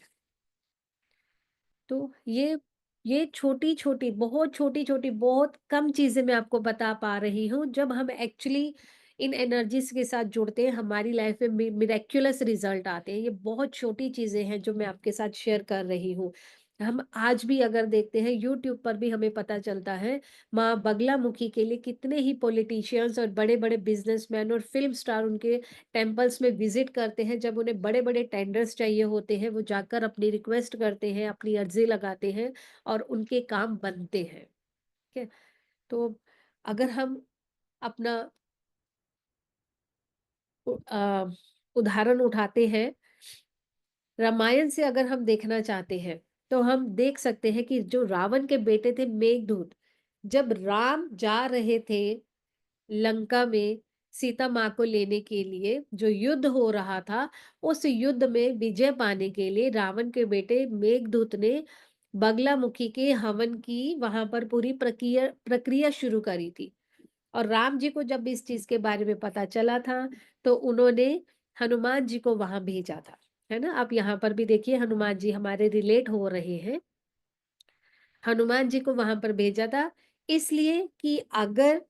तो ये छोटी-छोटी, बहुत छोटी-छोटी, बहुत कम चीज़ें मैं आपको बता पा रही हूँ। जब हम एक्चुअली इन एनर्जीज़ के साथ जुड़ते हैं, हमारी लाइफ में मिरेक्युलस रिज़ल्ट आते हैं। ये बहुत छोटी चीज़ें हैं जो मैं आपके साथ शेयर कर रही हूँ। हम आज भी अगर देखते हैं यूट्यूब पर भी हमें पता चलता है, माँ बगलामुखी के लिए कितने ही पॉलिटिशियंस और बड़े-बड़े बिज़नेसमैन और फ़िल्म स्टार उनके टेम्पल्स में विजिट करते हैं। जब उन्हें बड़े-बड़े टेंडर्स चाहिए होते हैं, वो जाकर अपनी रिक्वेस्ट करते हैं, अपनी अर्ज़ी लगाते हैं और उनके काम बनते हैं। ठीक है? तो अगर हम अपना उदाहरण उठाते हैं, रामायण से अगर हम देखना चाहते हैं, तो हम देख सकते हैं कि जो रावण के बेटे थे मेघदूत, जब राम जा रहे थे लंका में सीता माँ को लेने के लिए, जो युद्ध हो रहा था, उस युद्ध में विजय पाने के लिए रावण के बेटे मेघदूत ने बगलामुखी के हवन की वहां पर पूरी प्रक्रिया प्रक्रिया शुरू करी थी। और राम जी को जब इस चीज के बारे में पता चला था, तो उन्होंने हनुमान जी को वहां भेजा था। है ना? आप यहाँ पर भी देखिए हनुमान जी हमारे रिलेट हो रहे हैं। हनुमान जी को वहां पर भेजा था इसलिए कि अगर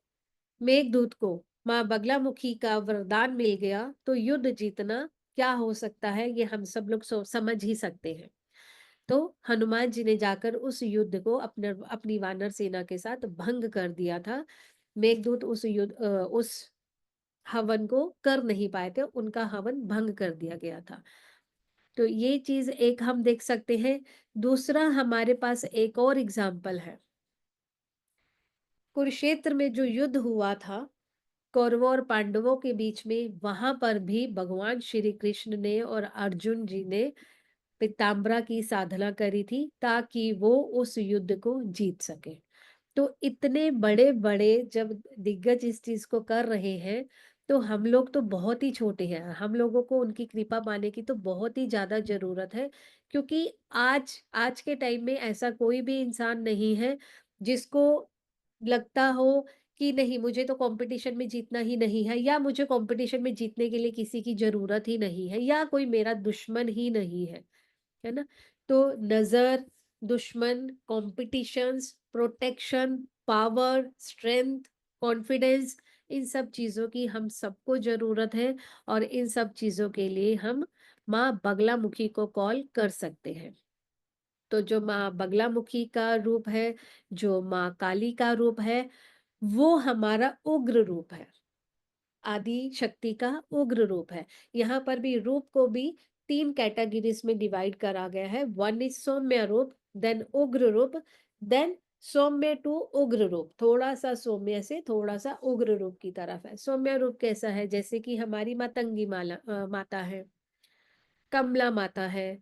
मेघदूत को माँ बगलामुखी का वरदान मिल गया तो युद्ध जीतना क्या हो सकता है, ये हम सब लोग समझ ही सकते हैं। तो हनुमान जी ने जाकर उस युद्ध को अपनी वानर सेना के साथ भंग कर दिया था। मेघदूत उस हवन को कर नहीं पाए थे, उनका हवन भंग कर दिया गया था। तो ये चीज एक हम देख सकते हैं। दूसरा हमारे पास एक और एग्जाम्पल है, कुरुक्षेत्र में जो युद्ध हुआ था कौरवों और पांडवों के बीच में, वहां पर भी भगवान श्री कृष्ण ने और अर्जुन जी ने पीताम्बरा की साधना करी थी ताकि वो उस युद्ध को जीत सके। तो इतने बड़े-बड़े जब दिग्गज इस चीज को कर रहे हैं, तो हम लोग तो बहुत ही छोटे हैं। हम लोगों को उनकी कृपा पाने की तो बहुत ही ज़्यादा ज़रूरत है, क्योंकि आज आज के टाइम में ऐसा कोई भी इंसान नहीं है, जिसको लगता हो कि नहीं मुझे तो कॉम्पिटिशन में जीतना ही नहीं है, या मुझे कॉम्पिटिशन में जीतने के लिए किसी की ज़रूरत ही नहीं है, या कोई मेरा दुश्मन ही नहीं है ना? तो नज़र, दुश्मन, competitions, protection, power, strength, confidence, इन सब चीज़ों की हम सबको ज़रूरत है और इन सब चीज़ों के लिए हम माँ बगलामुखी को कॉल कर सकते हैं। तो जो माँ बगलामुखी का रूप है, जो माँ काली का रूप है, वो हमारा उग्र रूप है। आदि शक्ति का उग्र रूप है। यहाँ पर भी रूप को भी 3 कैटेगरीज़ में डिवाइड करा गया है। वन इज़ सौम्य रूप, देन उग्र रूप, देन सौम्य टू उग्र रूप। थोड़ा-सा सौम्य से थोड़ा-सा उग्र रूप की तरफ है। सौम्य रूप कैसा है? जैसे कि हमारी माता है, कमला माता है,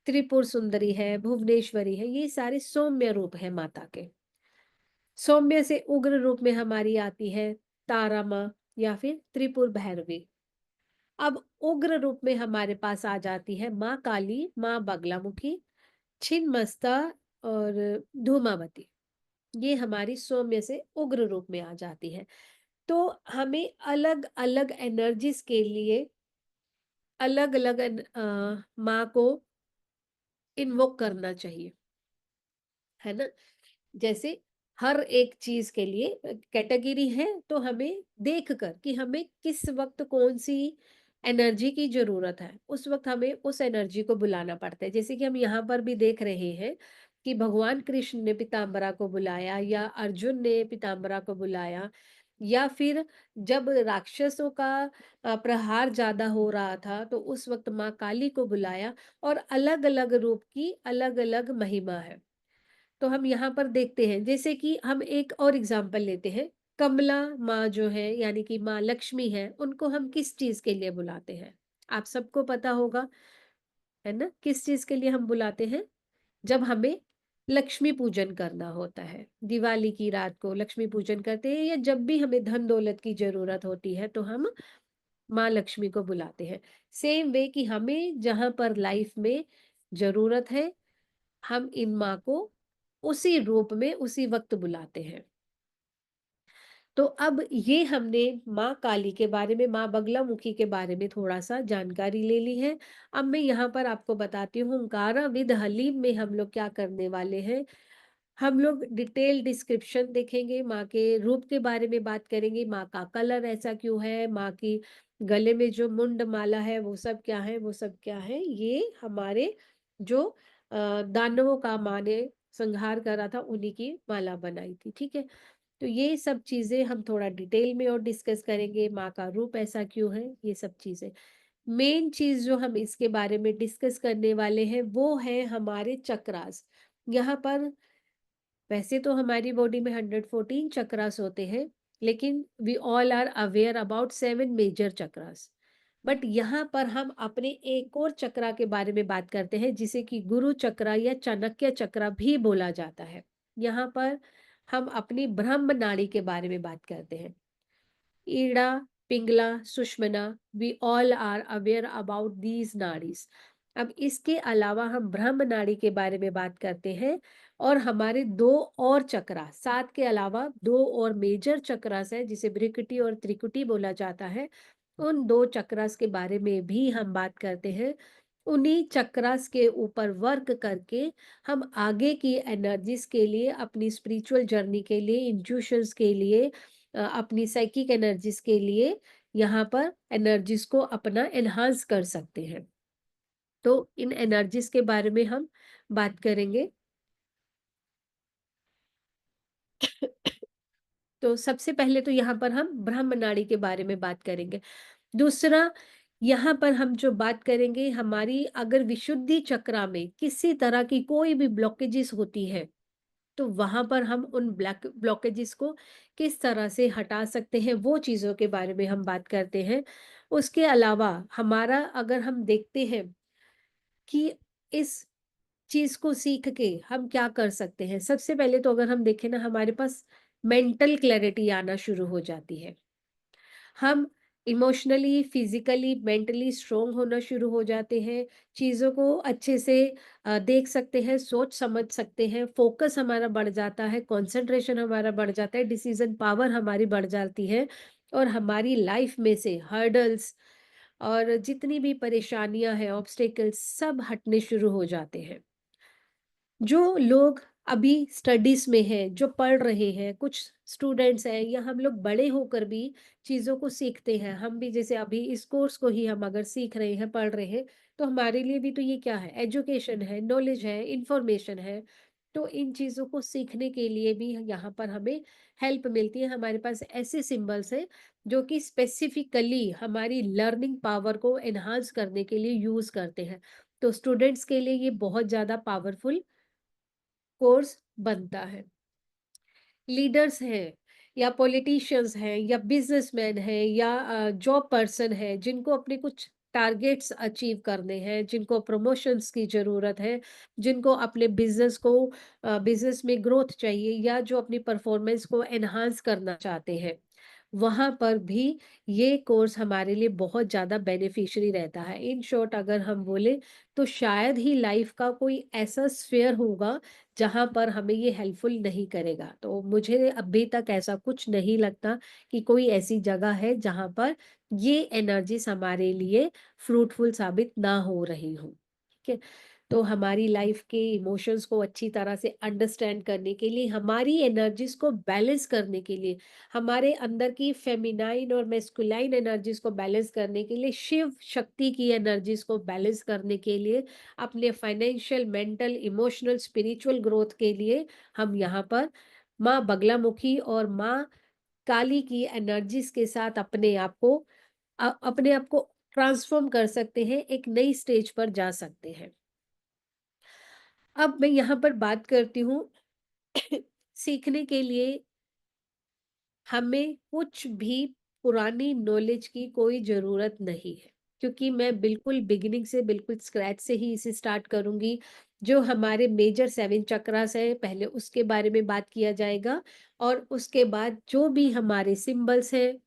त्रिपुर सुंदरी है, भुवनेश्वरी है, ये सारे सौम्य रूप हैं माता के। सौम्य से उग्र रूप में हमारी आती है तारा माँ या फिर त्रिपुर भैरवी। अब उग्र रूप में हमारे पास आ जाती है माँ काली, माँ बगलामुखी, छिन्नमस्ता और धूमावती। ये हमारी सौम्य से उग्र रूप में आ जाती है। तो हमें अलग-अलग एनर्जीज़ के लिए अलग-अलग माँ को इन्वोक करना चाहिए, है ना? जैसे हर एक चीज़ के लिए कैटेगरी है, तो हमें देखकर कि हमें किस वक़्त कौन-सी एनर्जी की ज़रूरत है, उस वक़्त हमें उस एनर्जी को बुलाना पड़ता है। जैसे कि हम यहाँ पर भी देख रहे हैं कि भगवान कृष्ण ने पीताम्बरा को बुलाया या अर्जुन ने पीताम्बरा को बुलाया या फिर जब राक्षसों का प्रहार ज़्यादा हो रहा था, तो उस वक़्त माँ काली को बुलाया और अलग-अलग रूप की अलग-अलग महिमा है। तो हम यहाँ पर देखते हैं जैसे कि हम एक और एग्जांपल लेते हैं। कमला माँ जो है यानी कि माँ लक्ष्मी है, उनको हम किस चीज़ के लिए बुलाते हैं? आप सबको पता होगा, है ना? किस चीज़ के लिए हम बुलाते हैं? जब हमें लक्ष्मी पूजन करना होता है। दिवाली की रात को लक्ष्मी पूजन करते हैं या जब भी हमें धन दौलत की ज़रूरत होती है, तो हम माँ लक्ष्मी को बुलाते हैं। सेम वे कि हमें जहाँ पर लाइफ में ज़रूरत है, हम इन माँ को उसी रूप में उसी वक़्त बुलाते हैं। तो अब ये हमने माँ काली के बारे में, माँ बगलामुखी के बारे में थोड़ा-सा जानकारी ले ली है। अब मैं यहाँ पर आपको बताती हूँ ओंकारा विद हलीम में हम लोग क्या करने वाले हैं। हम लोग डिटेल डिस्क्रिप्शन देखेंगे, माँ के रूप के बारे में बात करेंगे, माँ का कलर ऐसा क्यों है, माँ की गले में जो मुंड माला है वो सब क्या है, वो सब क्या है, ये हमारे जो दानवों का माँ ने संहार करा था उन्हीं की माला बनाई थी, ठीक है? तो ये सब चीज़ें हम थोड़ा डिटेल में और डिस्कस करेंगे, माँ का रूप ऐसा क्यों है, ये सब चीज़ें। मेन चीज़ जो हम इसके बारे में डिस्कस करने वाले हैं वो है हमारे चक्रास। यहाँ पर वैसे तो हमारी बॉडी में 114 चक्रास होते हैं, लेकिन we all are aware about 7 major chakras. But यहाँ पर हम अपने एक और चक्रा के बारे में बात करते हैं जिसे कि गुरु चक्रा या चाणक्य चक्रा भी बोला जाता है। यहाँ पर हम अपनी ब्रह्म नाड़ी के बारे में बात करते हैं। Ida, Pingala, Sushumna, we all are aware about these नाड़ीज। अब इसके अलावा हम ब्रह्म नाड़ी के बारे में बात करते हैं और हमारे दो और चक्रा सात के अलावा दो और मेजर चक्रास है जिसे भ्रिकुटी और त्रिकुटी बोला जाता है। उन दो चक्रास के बारे में भी हम बात करते हैं। उन्हीं चक्रास के ऊपर वर्क करके हम आगे की एनर्जीज के लिए, अपनी स्पिरिचुअल जर्नी के लिए, इंट्यूशंस के लिए, अपनी साइकिक एनर्जीज के लिए यहाँ पर एनर्जीज को अपना एनहांस कर सकते हैं। तो इन एनर्जीज के बारे में हम बात करेंगे। तो सबसे पहले तो यहाँ पर हम ब्रह्म नाड़ी के बारे में बात करेंगे। दूसरा, यहाँ पर हम जो बात करेंगे, हमारी अगर विशुद्धि चक्रा में किसी तरह की कोई भी ब्लॉकेजेस होती है, तो वहाँ पर हम उन ब्लॉकेजेस को किस तरह से हटा सकते हैं, वो चीज़ों के बारे में हम बात करते हैं। उसके अलावा हमारा अगर हम देखते हैं कि इस चीज़ को सीख के हम क्या कर सकते हैं। सबसे पहले तो अगर हम देखें ना, हमारे पास मेंटल क्लैरिटी आना शुरू हो जाती है। हम इमोशनली, फिज़िकली, मेंटली स्ट्रॉन्ग होना शुरू हो जाते हैं, चीज़ों को अच्छे से देख सकते हैं, सोच समझ सकते हैं, फ़ोकस हमारा बढ़ जाता है, कंसंट्रेशन हमारा बढ़ जाता है, डिसीज़न पावर हमारी बढ़ जाती है और हमारी लाइफ़ में से हर्डल्स और जितनी भी परेशानियाँ हैं, ऑब्स्टेकल्स सब हटने शुरू हो जाते हैं। जो लोग अभी स्टडीज़ में हैं, जो पढ़ रहे हैं, कुछ स्टूडेंट्स हैं या हम लोग बड़े होकर भी चीज़ों को सीखते हैं। हम भी जैसे अभी इस कोर्स को ही हम अगर सीख रहे हैं, पढ़ रहे हैं, तो हमारे लिए भी तो ये क्या है? एजुकेशन है, नॉलेज है, इन्फॉर्मेशन है। तो इन चीज़ों को सीखने के लिए भी यहाँ पर हमें हेल्प मिलती है। हमारे पास ऐसे सिंबल्स हैं जो कि स्पेसिफिकली हमारी लर्निंग पावर को एनहांस करने के लिए यूज़ करते हैं। तो स्टूडेंट्स के लिए ये बहुत ज़्यादा पावरफुल कोर्स बनता है। लीडर्स हैं या पॉलिटिशियंस हैं या बिजनेसमैन हैं या जॉब पर्सन है जिनको अपने कुछ टारगेट्स अचीव करने हैं, जिनको प्रमोशंस की ज़रूरत है, जिनको अपने बिजनेस को बिजनेस में ग्रोथ चाहिए या जो अपनी परफॉर्मेंस को एनहांस करना चाहते हैं, वहाँ पर भी ये कोर्स हमारे लिए बहुत ज़्यादा बेनिफिशियरी रहता है। इन शॉर्ट अगर हम बोले तो शायद ही लाइफ का कोई ऐसा स्फेयर होगा जहाँ पर हमें ये हेल्पफुल नहीं करेगा। तो मुझे अभी तक ऐसा कुछ नहीं लगता कि कोई ऐसी जगह है जहाँ पर ये एनर्जीज़ हमारे लिए फ्रूटफुल साबित ना हो रही हों। ठीक है? तो हमारी लाइफ के इमोशंस को अच्छी तरह से अंडरस्टैंड करने के लिए, हमारी एनर्जीज़ को बैलेंस करने के लिए, हमारे अंदर की फेमिनाइन और मैस्कुलाइन एनर्जीज़ को बैलेंस करने के लिए, शिव शक्ति की एनर्जीज़ को बैलेंस करने के लिए, अपने financial, mental, emotional, spiritual growth के लिए हम यहाँ पर माँ बगलामुखी और माँ काली की एनर्जीज के साथ अपने आप को ट्रांसफॉर्म कर सकते हैं, एक नई स्टेज पर जा सकते हैं। अब मैं यहाँ पर बात करती हूँ सीखने के लिए हमें कुछ भी पुरानी नॉलेज की कोई ज़रूरत नहीं है, क्योंकि मैं बिल्कुल बिगिनिंग से, बिल्कुल स्क्रैच से ही इसे स्टार्ट करूँगी। जो हमारे मेजर 7 चक्रास हैं, पहले उसके बारे में बात किया जाएगा और उसके बाद जो भी हमारे सिंबल्स हैं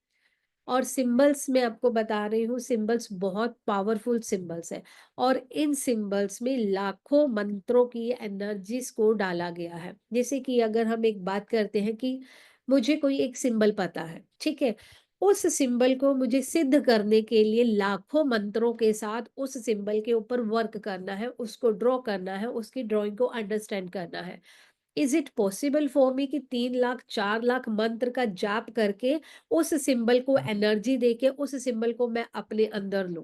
और सिंबल्स मैं आपको बता रही हूँ, सिंबल्स बहुत पावरफुल सिंबल्स हैं और इन सिंबल्स में लाखों मंत्रों की एनर्जीज को डाला गया है। जैसे कि अगर हम एक बात करते हैं कि मुझे कोई एक सिंबल पता है, ठीक है? उस सिंबल को मुझे सिद्ध करने के लिए लाखों मंत्रों के साथ उस सिंबल के ऊपर वर्क करना है, उसको ड्रॉ करना है, उसकी ड्राइंग को अंडरस्टैंड करना है। Is it possible for me कि 3 लाख 4 लाख मंत्र का जाप करके उस सिंबल को एनर्जी देके उस सिंबल को मैं अपने अंदर लूँ?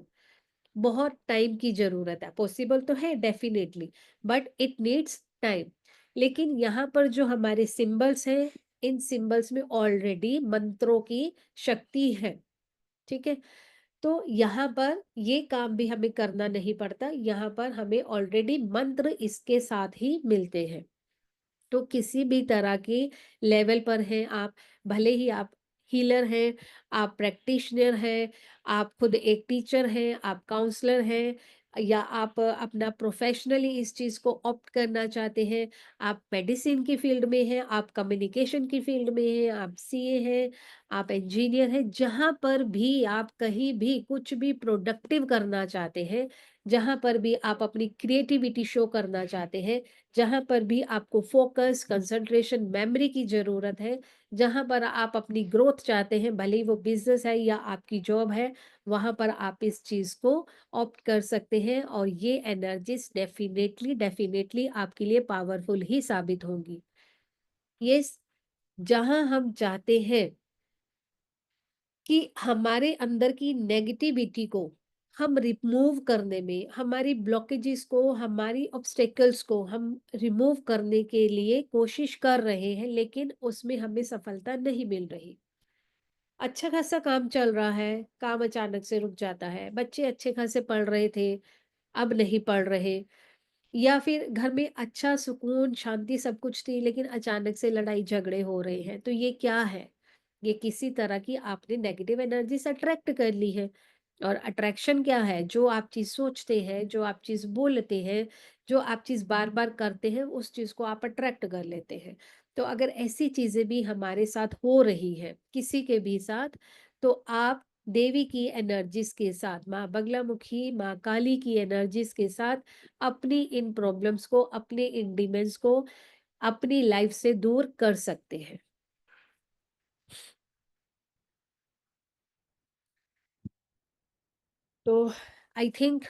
बहुत टाइम की ज़रूरत है। पॉसिबल तो है definitely, but it needs time. लेकिन यहाँ पर जो हमारे सिंबल्स हैं, इन सिंबल्स में ऑलरेडी मंत्रों की शक्ति है, ठीक है? तो यहाँ पर ये काम भी हमें करना नहीं पड़ता, यहाँ पर हमें ऑलरेडी मंत्र इसके साथ ही मिलते हैं। तो किसी भी तरह के लेवल पर हैं आप, भले ही आप हीलर हैं, आप प्रैक्टिशनर हैं, आप खुद एक टीचर हैं, आप काउंसलर हैं या आप अपना प्रोफेशनली इस चीज़ को ऑप्ट करना चाहते हैं, आप मेडिसिन की फील्ड में हैं, आप कम्युनिकेशन की फील्ड में हैं, आप सीए हैं, आप इंजीनियर हैं, जहाँ पर भी आप कहीं भी कुछ भी प्रोडक्टिव करना चाहते हैं, जहाँ पर भी आप अपनी क्रिएटिविटी शो करना चाहते हैं, जहाँ पर भी आपको फ़ोकस, कंसंट्रेशन, मेमोरी की ज़रूरत है, जहाँ पर आप अपनी ग्रोथ चाहते हैं, भले ही वो बिज़नेस है या आपकी जॉब है, वहाँ पर आप इस चीज़ को ऑप्ट कर सकते हैं और ये एनर्जीज़ डेफ़िनेटली, डेफ़िनेटली आपके लिए पावरफुल ही साबित होंगी। येस, जहाँ हम चाहते हैं कि हमारे अंदर की नेगेटिविटी को हम रिमूव करने में, हमारी ब्लॉकेजेस को, हमारी ऑब्स्टेकल्स को हम रिमूव करने के लिए कोशिश कर रहे हैं, लेकिन उसमें हमें सफलता नहीं मिल रही। अच्छा खासा काम चल रहा है, काम अचानक से रुक जाता है, बच्चे अच्छे खासे पढ़ रहे थे, अब नहीं पढ़ रहे, या फिर घर में अच्छा सुकून, शांति सब कुछ थी, लेकिन अचानक से लड़ाई झगड़े हो रहे हैं। तो ये क्या है? ये किसी तरह की आपने नेगेटिव एनर्जीज़ अट्रैक्ट कर ली है। और अट्रैक्शन क्या है? जो आप चीज़ सोचते हैं, जो आप चीज़ बोलते हैं, जो आप चीज़ बार-बार करते हैं, उस चीज़ को आप अट्रैक्ट कर लेते हैं। तो अगर ऐसी चीज़ें भी हमारे साथ हो रही हैं, किसी के भी साथ, तो आप देवी की एनर्जीज़ के साथ, माँ बगलामुखी, माँ काली की एनर्जीज़ के साथ अपनी इन प्रॉब्लम्स को, अपने इन डिमेंड्स को अपनी लाइफ से दूर कर सकते हैं। तो आई थिंक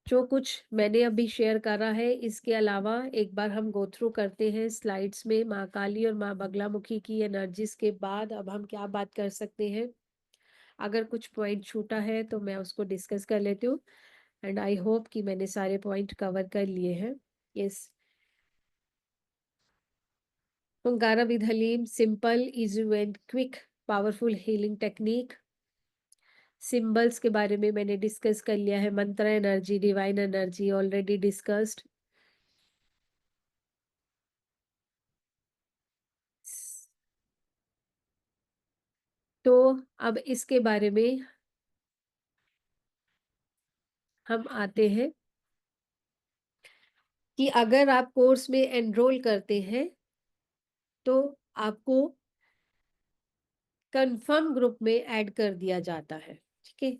जो कुछ मैंने अभी शेयर करा है, इसके अलावा एक बार हम गो थ्रू करते हैं स्लाइड्स में माँ काली और माँ बगलामुखी की एनर्जीज के बाद अब हम क्या बात कर सकते हैं। अगर कुछ पॉइंट छूटा है तो मैं उसको डिस्कस कर लेती हूँ एंड आई होप कि मैंने सारे पॉइंट कवर कर लिए हैं। Yes, Hunkara with Halim, simple, easy and quick, powerful healing technique. Symbols के बारे में मैंने डिस्कस कर लिया है, मंत्र energy, divine energy already discussed. तो अब इसके बारे में हम आते हैं कि अगर आप कोर्स में एनरोल करते हैं तो आपको कंफर्म ग्रुप में ऐड कर दिया जाता है। ठीक है,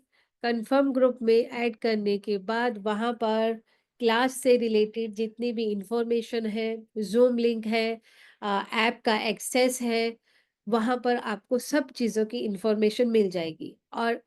कंफर्म ग्रुप में ऐड करने के बाद वहां पर क्लास से रिलेटेड जितनी भी इंफॉर्मेशन है, जूम लिंक है, ऐप का एक्सेस है, वहां पर आपको सब चीज़ों की इंफॉर्मेशन मिल जाएगी। और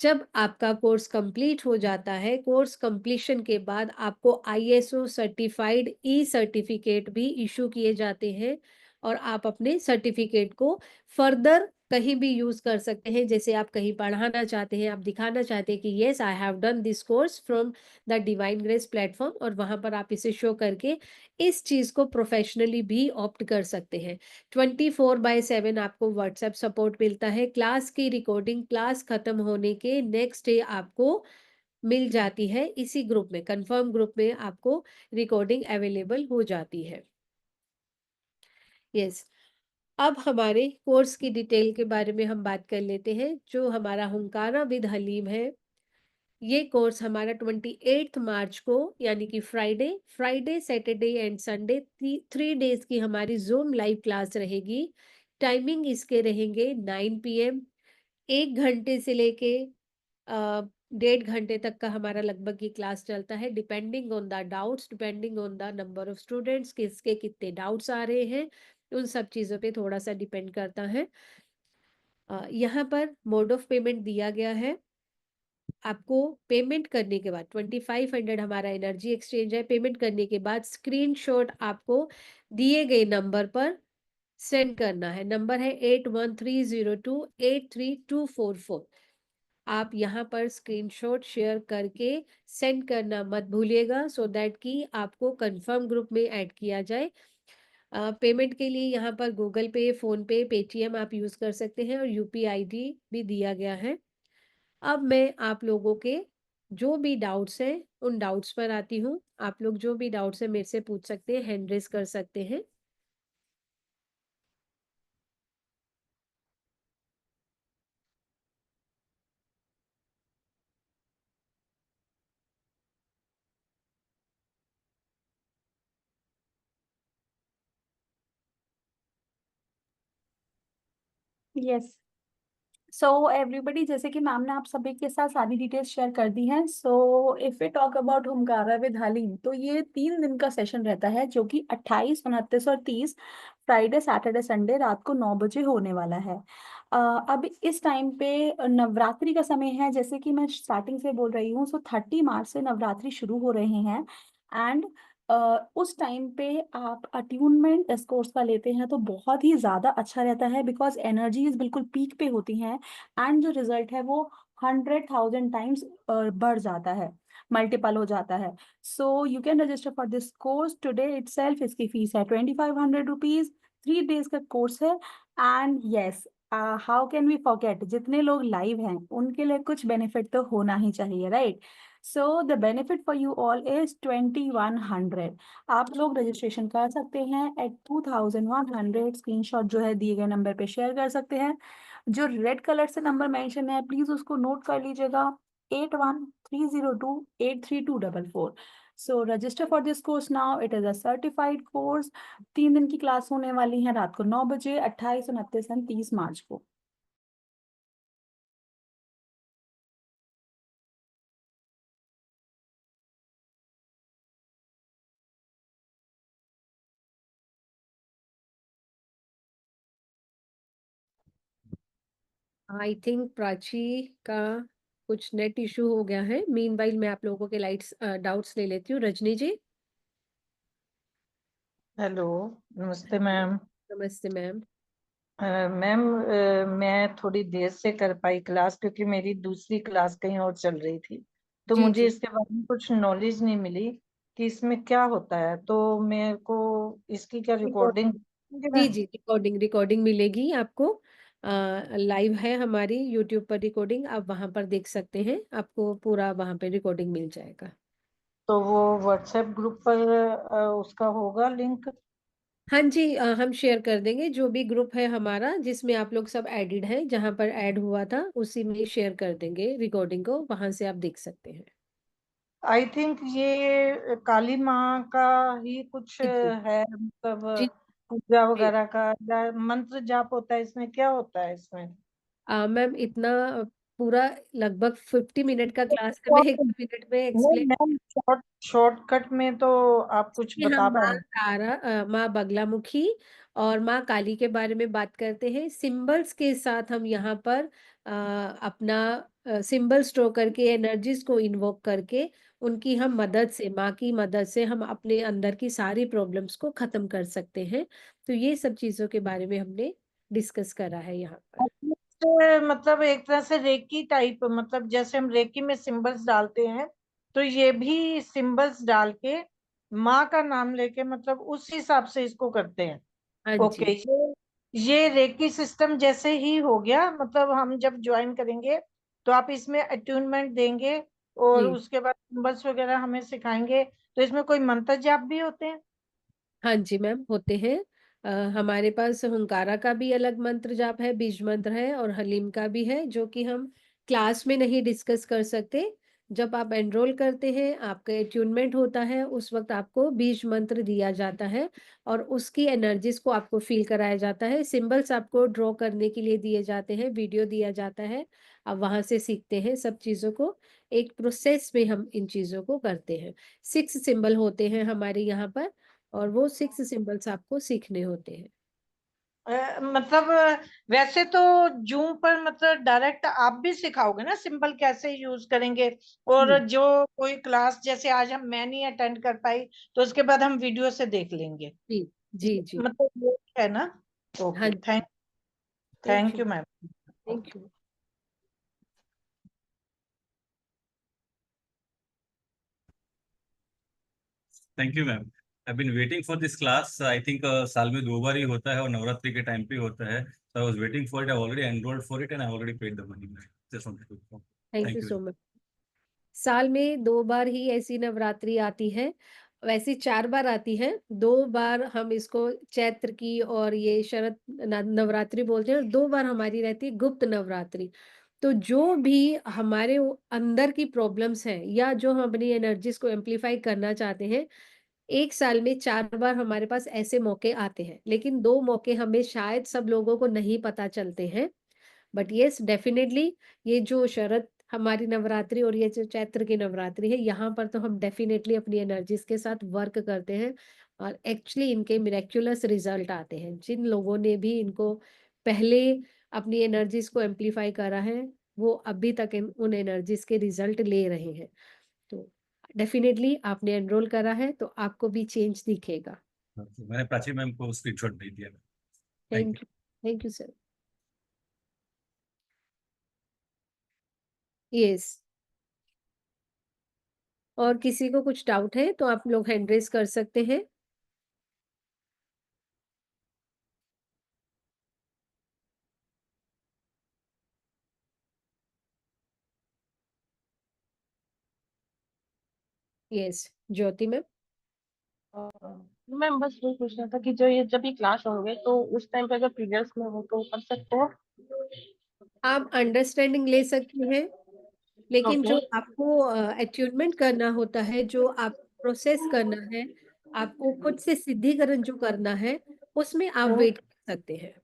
जब आपका कोर्स कंप्लीट हो जाता है, कोर्स कंप्लीशन के बाद आपको आईएसओ सर्टिफाइड ई सर्टिफिकेट भी इशू किए जाते हैं और आप अपने सर्टिफिकेट को फर्दर कहीं भी यूज कर सकते हैं। जैसे आप कहीं पढ़ाना चाहते हैं, आप दिखाना चाहते हैं कि yes I have done this course from the divine grace platform, और वहां पर आप इसे शो करके इस चीज को प्रोफेशनली भी ऑप्ट कर सकते हैं। 24/7 आपको व्हाट्सएप सपोर्ट मिलता है। क्लास की रिकॉर्डिंग क्लास खत्म होने के नेक्स्ट डे आपको मिल जाती है। इसी ग्रुप में, कंफर्म ग्रुप में आपको रिकॉर्डिंग अवेलेबल हो जाती है। यस, अब हमारे कोर्स की डिटेल के बारे में हम बात कर लेते हैं। जो हमारा हुंकारा विद हलीम है, ये कोर्स हमारा 28 मार्च को, यानी कि Friday Saturday and Sunday 3 days की हमारी जूम लाइव क्लास रहेगी। टाइमिंग इसके रहेंगे 9 PM। 1 घंटे से लेके 1.5 घंटे तक का हमारा लगभग ये क्लास चलता है, depending on the doubts, depending on the number of students, किसके कितने डाउट्स आ रहे हैं, उन सब चीज़ों पे थोड़ा सा डिपेंड करता है। यहाँ पर मोड ऑफ पेमेंट दिया गया है। आपको पेमेंट करने के बाद 2500 हमारा एनर्जी एक्सचेंज है। पेमेंट करने के बाद स्क्रीनशॉट आपको दिए गए नंबर पर सेंड करना है। नंबर है 8130283244। आप यहाँ पर स्क्रीनशॉट शेयर करके सेंड करना मत भूलिएगा, सो दैट कि आपको कंफर्म ग्रुप में ऐड किया जाए। पेमेंट के लिए यहाँ पर गूगल पे, फोन पे, पेटीएम आप यूज कर सकते हैं और यूपीआईडी भी दिया गया है। अब मैं आप लोगों के जो भी डाउट्स हैं उन डाउट्स पर आती हूँ। आप लोग जो भी डाउट्स है मेरे से पूछ सकते हैं, हैंड रेज कर सकते हैं। यस। सो एवरीबडी, जैसे कि मैम ने आप सभी के साथ सारी डिटेल्स शेयर कर दी हैं। So if we talk about हुमकारा विद हलीम, तो ये 3 दिन का सेशन रहता है जो कि 28, 29 और 30 फ्राइडे सैटरडे संडे रात को 9 बजे होने वाला है। अब इस टाइम पे नवरात्रि का समय है, जैसे कि मैं स्टार्टिंग से बोल रही हूँ। सो 30 मार्च से नवरात्रि शुरू हो रहे हैं। एंड उस टाइम पे आप अट्यूनमेंट इस कोर्स का लेते हैं तो बहुत ही ज़्यादा अच्छा रहता है, बिकॉज एनर्जीज बिल्कुल पीक पे होती हैं। एंड जो रिजल्ट है वो 100,000 टाइम्स बढ़ जाता है, मल्टीपल हो जाता है। So you can register for this course today itself. इसकी फीस है 2500 रुपीज। 3 डेज का कोर्स है। And yes, how can we forget, जितने लोग लाइव हैं उनके लिए कुछ बेनिफिट तो होना ही चाहिए, right? So the benefit for you all is 2100। आप लोग रजिस्ट्रेशन कर सकते हैं एट 2100। स्क्रीनशॉट जो है दिए गए नंबर पे शेयर कर सकते हैं। जो रेड कलर से नंबर मेंशन है प्लीज उसको नोट कर लीजिएगा, 8130283244। So register for this course now, it is a certified course. 3 दिन की क्लास होने वाली है रात को 9 बजे, 28, 29 और 30 मार्च को। आई थिंक प्राची का कुछ नेट इशू हो गया है। मीनवाइल मैं आप लोगों के लाइट्स डाउट्स ले लेती हूँ। रजनी जी। हेलो, नमस्ते मैम। नमस्ते मैम। मैम, मैं थोड़ी देर से कर पाई क्लास क्योंकि मेरी दूसरी क्लास कहीं और चल रही थी। तो जी मुझे जी। इसके बारे में कुछ नॉलेज नहीं मिली कि इसमें क्या होता है। तो मेरे को इसकी क्या रिकॉर्डिंग जी जी, रिकॉर्डिंग रिकॉर्डिंग मिलेगी आपको। लाइव है हमारी यूट्यूब पर रिकॉर्डिंग, आप वहां पर देख सकते हैं, आपको पूरा वहां पे रिकॉर्डिंग मिल जाएगा। तो वो व्हाट्सएप ग्रुप पर उसका होगा लिंक? हाँ जी, हम शेयर कर देंगे, जो भी ग्रुप है हमारा जिसमें आप लोग सब एडिड हैं, जहां पर ऐड हुआ था उसी में शेयर कर देंगे रिकॉर्डिंग को, वहां से आप देख सकते हैं। आई थिंक ये काली माँ का ही कुछ जी जी है, मतलब जी पूजा जी। वगैरह का, या मंत्र जाप होता है इसमें, क्या होता है इसमें? मैम इतना पूरा लगभग 50 मिनट का क्लास है, मैं शॉर्ट 1 मिनट में नहीं एक्सप्लेन। मैम, शॉर्टकट में तो आप कुछ कि हम बता माँ पाए? तारा, माँ बगलामुखी और माँ काली के बारे में बात करते हैं। सिंबल्स के साथ हम यहाँ पर अपना सिंबल स्ट्रो करके, एनर्जीज को इन्वोक करके, उनकी हम मदद से, माँ की मदद से हम अपने अंदर की सारी प्रॉब्लम्स को खत्म कर सकते हैं। तो ये सब चीजों के बारे में हमने डिस्कस करा है यहाँ पर। मतलब एक तरह से रेकी टाइप, मतलब जैसे हम रेकी में सिंबल्स डालते हैं, तो ये भी सिंबल्स डाल के माँ का नाम लेके मतलब उस हिसाब से इसको करते हैं। हाँ ओके, जी ये रेकी सिस्टम जैसे ही हो गया, मतलब हम जब ज्वाइन करेंगे तो आप इसमें अट्यूनमेंट देंगे और जी। उसके बाद सिंबल्स वगैरह हमें सिखाएंगे, तो इसमें कोई मंत्र जाप भी होते हैं? हाँ जी मैम, होते हैं। हमारे पास हुंकारा का भी अलग मंत्र जाप है, बीज मंत्र है, और हलीम का भी है, जो कि हम क्लास में नहीं डिस्कस कर सकते। जब आप एनरोल करते हैं, आपका एट्यूनमेंट होता है, उस वक्त आपको बीज मंत्र दिया जाता है और उसकी एनर्जीज को आपको फील कराया जाता है। सिंबल्स आपको ड्रॉ करने के लिए दिए जाते हैं, वीडियो दिया जाता है, आप वहां से सीखते हैं सब चीजों को। एक प्रोसेस में हम इन चीजों को करते हैं। 6 सिंबल होते हैं हमारे यहाँ पर, और वो 6 सिंबल्स आपको सीखने होते हैं। मतलब वैसे तो जूम पर मतलब डायरेक्ट आप भी सिखाओगे ना सिंबल कैसे यूज करेंगे? और जी जो कोई क्लास जैसे आज हम मैं नहीं अटेंड कर पाई, तो उसके बाद हम वीडियो से देख लेंगे, जी जी जी। मतलब ये है ना? हाँ, okay, thank thank thank you. You ma'am. Thank you. Thank you ma'am. I been waiting for this class. I think साल में 2 बार ही होता है और नवरात्रि के टाइम पे होता है। So I was waiting for it. I already enrolled for it and I already paid the money. Just wanted to inform. Thank you Thank you. So much. साल में 2 बार ही ऐसी नवरात्रि आती है, वैसे 4 बार आती है। 2 बार हम इसको चैत्र की और ये शरद नवरात्रि बोलते हैं, और 2 बार हमारी रहती है गुप्त नवरात्रि। तो जो भी हमारे अंदर की प्रॉब्लम्स हैं, या जो हम अपनी एनर्जीज को एम्पलीफाई करना चाहते हैं, एक साल में 4 बार हमारे पास ऐसे मौके आते हैं। लेकिन 2 मौके हमें शायद सब लोगों को नहीं पता चलते हैं, बट यस डेफिनेटली, ये जो शरद हमारी नवरात्रि और ये जो चैत्र की नवरात्रि है, यहाँ पर तो हम डेफिनेटली अपनी एनर्जीज के साथ वर्क करते हैं, और एक्चुअली इनके मिरेक्युलस रिजल्ट आते हैं। जिन लोगों ने भी इनको पहले अपनी एनर्जीज को एम्पलीफाई करा है, वो अभी तक उन एनर्जीज के रिजल्ट ले रहे हैं। तो डेफिनेटली आपने एनरोल करा है तो आपको भी चेंज दिखेगा। मैंने प्राची मैम को स्क्रीनशॉट भेज दिया। Thank thank you. Thank you sir. Yes, और किसी को कुछ डाउट है तो आप लोग हैंड रेज कर सकते हैं। यस, ज्योति मैम। मैम बस वही पूछना था कि जो ये जब ये क्लास होंगे तो उस टाइम पे अगर पीरियड्स में हो तो कर सकते हो? आप अंडरस्टैंडिंग ले सकते हैं, लेकिन ओके। जो आपको अट्यूनमेंट करना होता है, जो आप प्रोसेस करना है, आपको खुद से सिद्धिकरण जो करना है, उसमें आप वेट कर सकते हैं।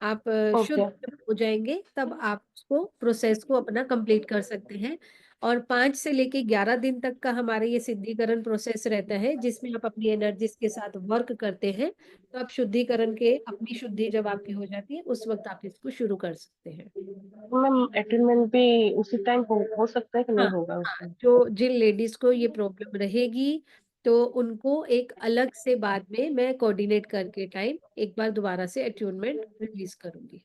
आप शुद्ध ओके। जब हो जाएंगे तब आप उसको प्रोसेस को अपना कंप्लीट कर सकते हैं। और 5 से लेके 11 दिन तक का हमारा ये सिद्धिकरण प्रोसेस रहता है, जिसमें आप अपनी एनर्जीज के साथ वर्क करते हैं। तो आप शुद्धिकरण के, अपनी शुद्धि जब आपकी हो जाती है, उस वक्त आप इसको शुरू कर सकते हैं। तो मैम अटेंडमेंट भी उसी टाइम हो सकता है कि हाँ नहीं होगा उस हाँ, टाइम? जो जिन लेडीज को ये प्रॉब्लम रहेगी, तो उनको एक अलग से बाद में मैं कोऑर्डिनेट करके टाइम एक बार दोबारा से अट्यूनमेंट रिलीज करूंगी।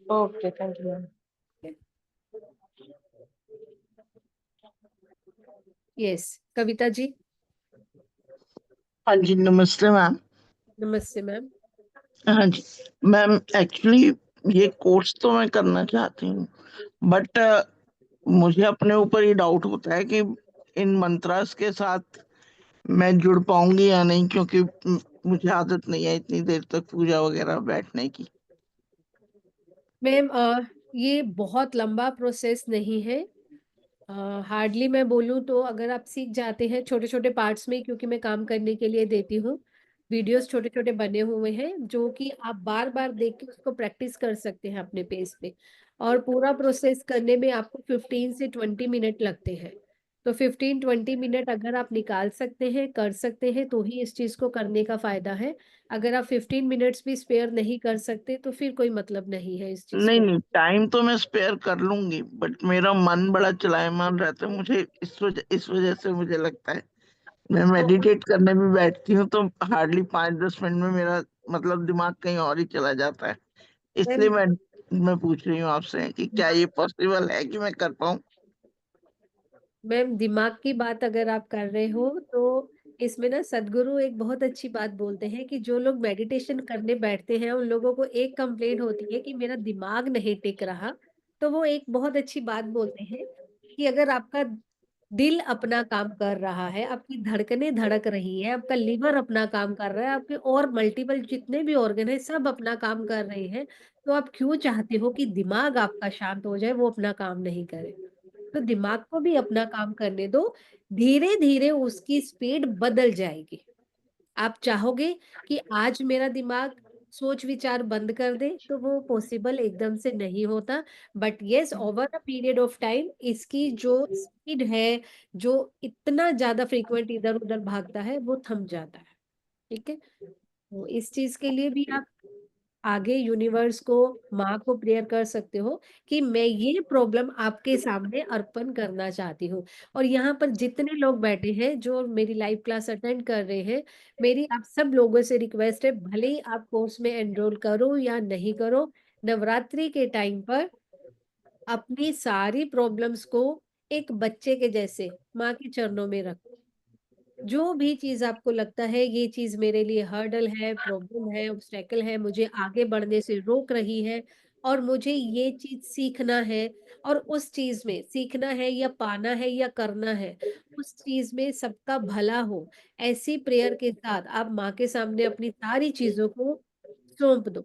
Okay, thank you ma'am. Yes, Kavita ji. हाँ जी, नमस्ते मैम। नमस्ते मैम। हाँ जी मैम, एक्चुअली ये कोर्स तो मैं करना चाहती हूँ, बट मुझे अपने ऊपर ही डाउट होता है कि इन मंत्रास के साथ मैं जुड़ पाऊंगी या नहीं, क्योंकि मुझे आदत नहीं है इतनी देर तक पूजा वगैरह बैठने की। मैम ये बहुत लंबा प्रोसेस नहीं है। हार्डली मैं बोलूँ तो अगर आप सीख जाते हैं छोटे छोटे पार्ट्स में, क्योंकि मैं काम करने के लिए देती हूँ, वीडियोस छोटे छोटे बने हुए हैं जो कि आप बार बार देख के उसको प्रैक्टिस कर सकते हैं अपने पेस पे। और पूरा प्रोसेस करने में आपको 15 से 20 मिनट लगते हैं। तो 15-20 मिनट अगर आप निकाल सकते हैं, कर सकते हैं, तो ही इस चीज को करने का फायदा है। अगर आप 15 मिनट्स भी स्पेयर नहीं कर सकते तो फिर कोई मतलब नहीं है इस चीज नहीं को। नहीं, टाइम तो मैं स्पेयर कर लूंगी, बट मेरा मन बड़ा चलायमान रहता है, मुझे इस वजह से मुझे लगता है मैं तो मेडिटेट करने भी बैठती हूँ तो हार्डली 5-10 मिनट में मेरा मतलब दिमाग कहीं और ही चला जाता है। इसलिए मैम मैं पूछ रही हूँ आपसे कि क्या ये पॉसिबल है कि मैं कर पाऊँ। मैम दिमाग की बात अगर आप कर रहे हो तो इसमें ना सदगुरु एक बहुत अच्छी बात बोलते हैं कि जो लोग मेडिटेशन करने बैठते हैं उन लोगों को एक कंप्लेंट होती है कि मेरा दिमाग नहीं टिक रहा। तो वो एक बहुत अच्छी बात बोलते हैं कि अगर आपका दिल अपना काम कर रहा है, आपकी धड़कनें धड़क रही है, आपका लीवर अपना काम कर रहा है, आपके और मल्टीपल जितने भी ऑर्गन है सब अपना काम कर रहे हैं, तो आप क्यों चाहते हो कि दिमाग आपका शांत हो जाए, वो अपना काम नहीं करे। तो दिमाग को भी अपना काम करने दो। धीरे धीरे उसकी स्पीड बदल जाएगी। आप चाहोगे कि आज मेरा दिमाग सोच विचार बंद कर दे तो वो पॉसिबल एकदम से नहीं होता। But yes, over a period of time इसकी जो स्पीड है, जो इतना ज्यादा फ्रीक्वेंट इधर उधर भागता है, वो थम जाता है। ठीक है। तो इस चीज के लिए भी आप आगे यूनिवर्स को, माँ को प्रेयर कर सकते हो कि मैं ये प्रॉब्लम आपके सामने अर्पण करना चाहती हूँ। और यहाँ पर जितने लोग बैठे हैं जो मेरी लाइव क्लास अटेंड कर रहे हैं, मेरी आप सब लोगों से रिक्वेस्ट है, भले ही आप कोर्स में एनरोल करो या नहीं करो, नवरात्रि के टाइम पर अपनी सारी प्रॉब्लम्स को एक बच्चे के जैसे माँ के चरणों में रखो। जो भी चीज आपको लगता है ये चीज मेरे लिए हर्डल है, प्रॉब्लम है, ऑब्स्टेकल है, मुझे आगे बढ़ने से रोक रही है, और मुझे ये चीज सीखना है, और उस चीज में सीखना है या पाना है या करना है, उस चीज में सबका भला हो, ऐसी प्रेयर के साथ आप माँ के सामने अपनी सारी चीजों को सौंप दो।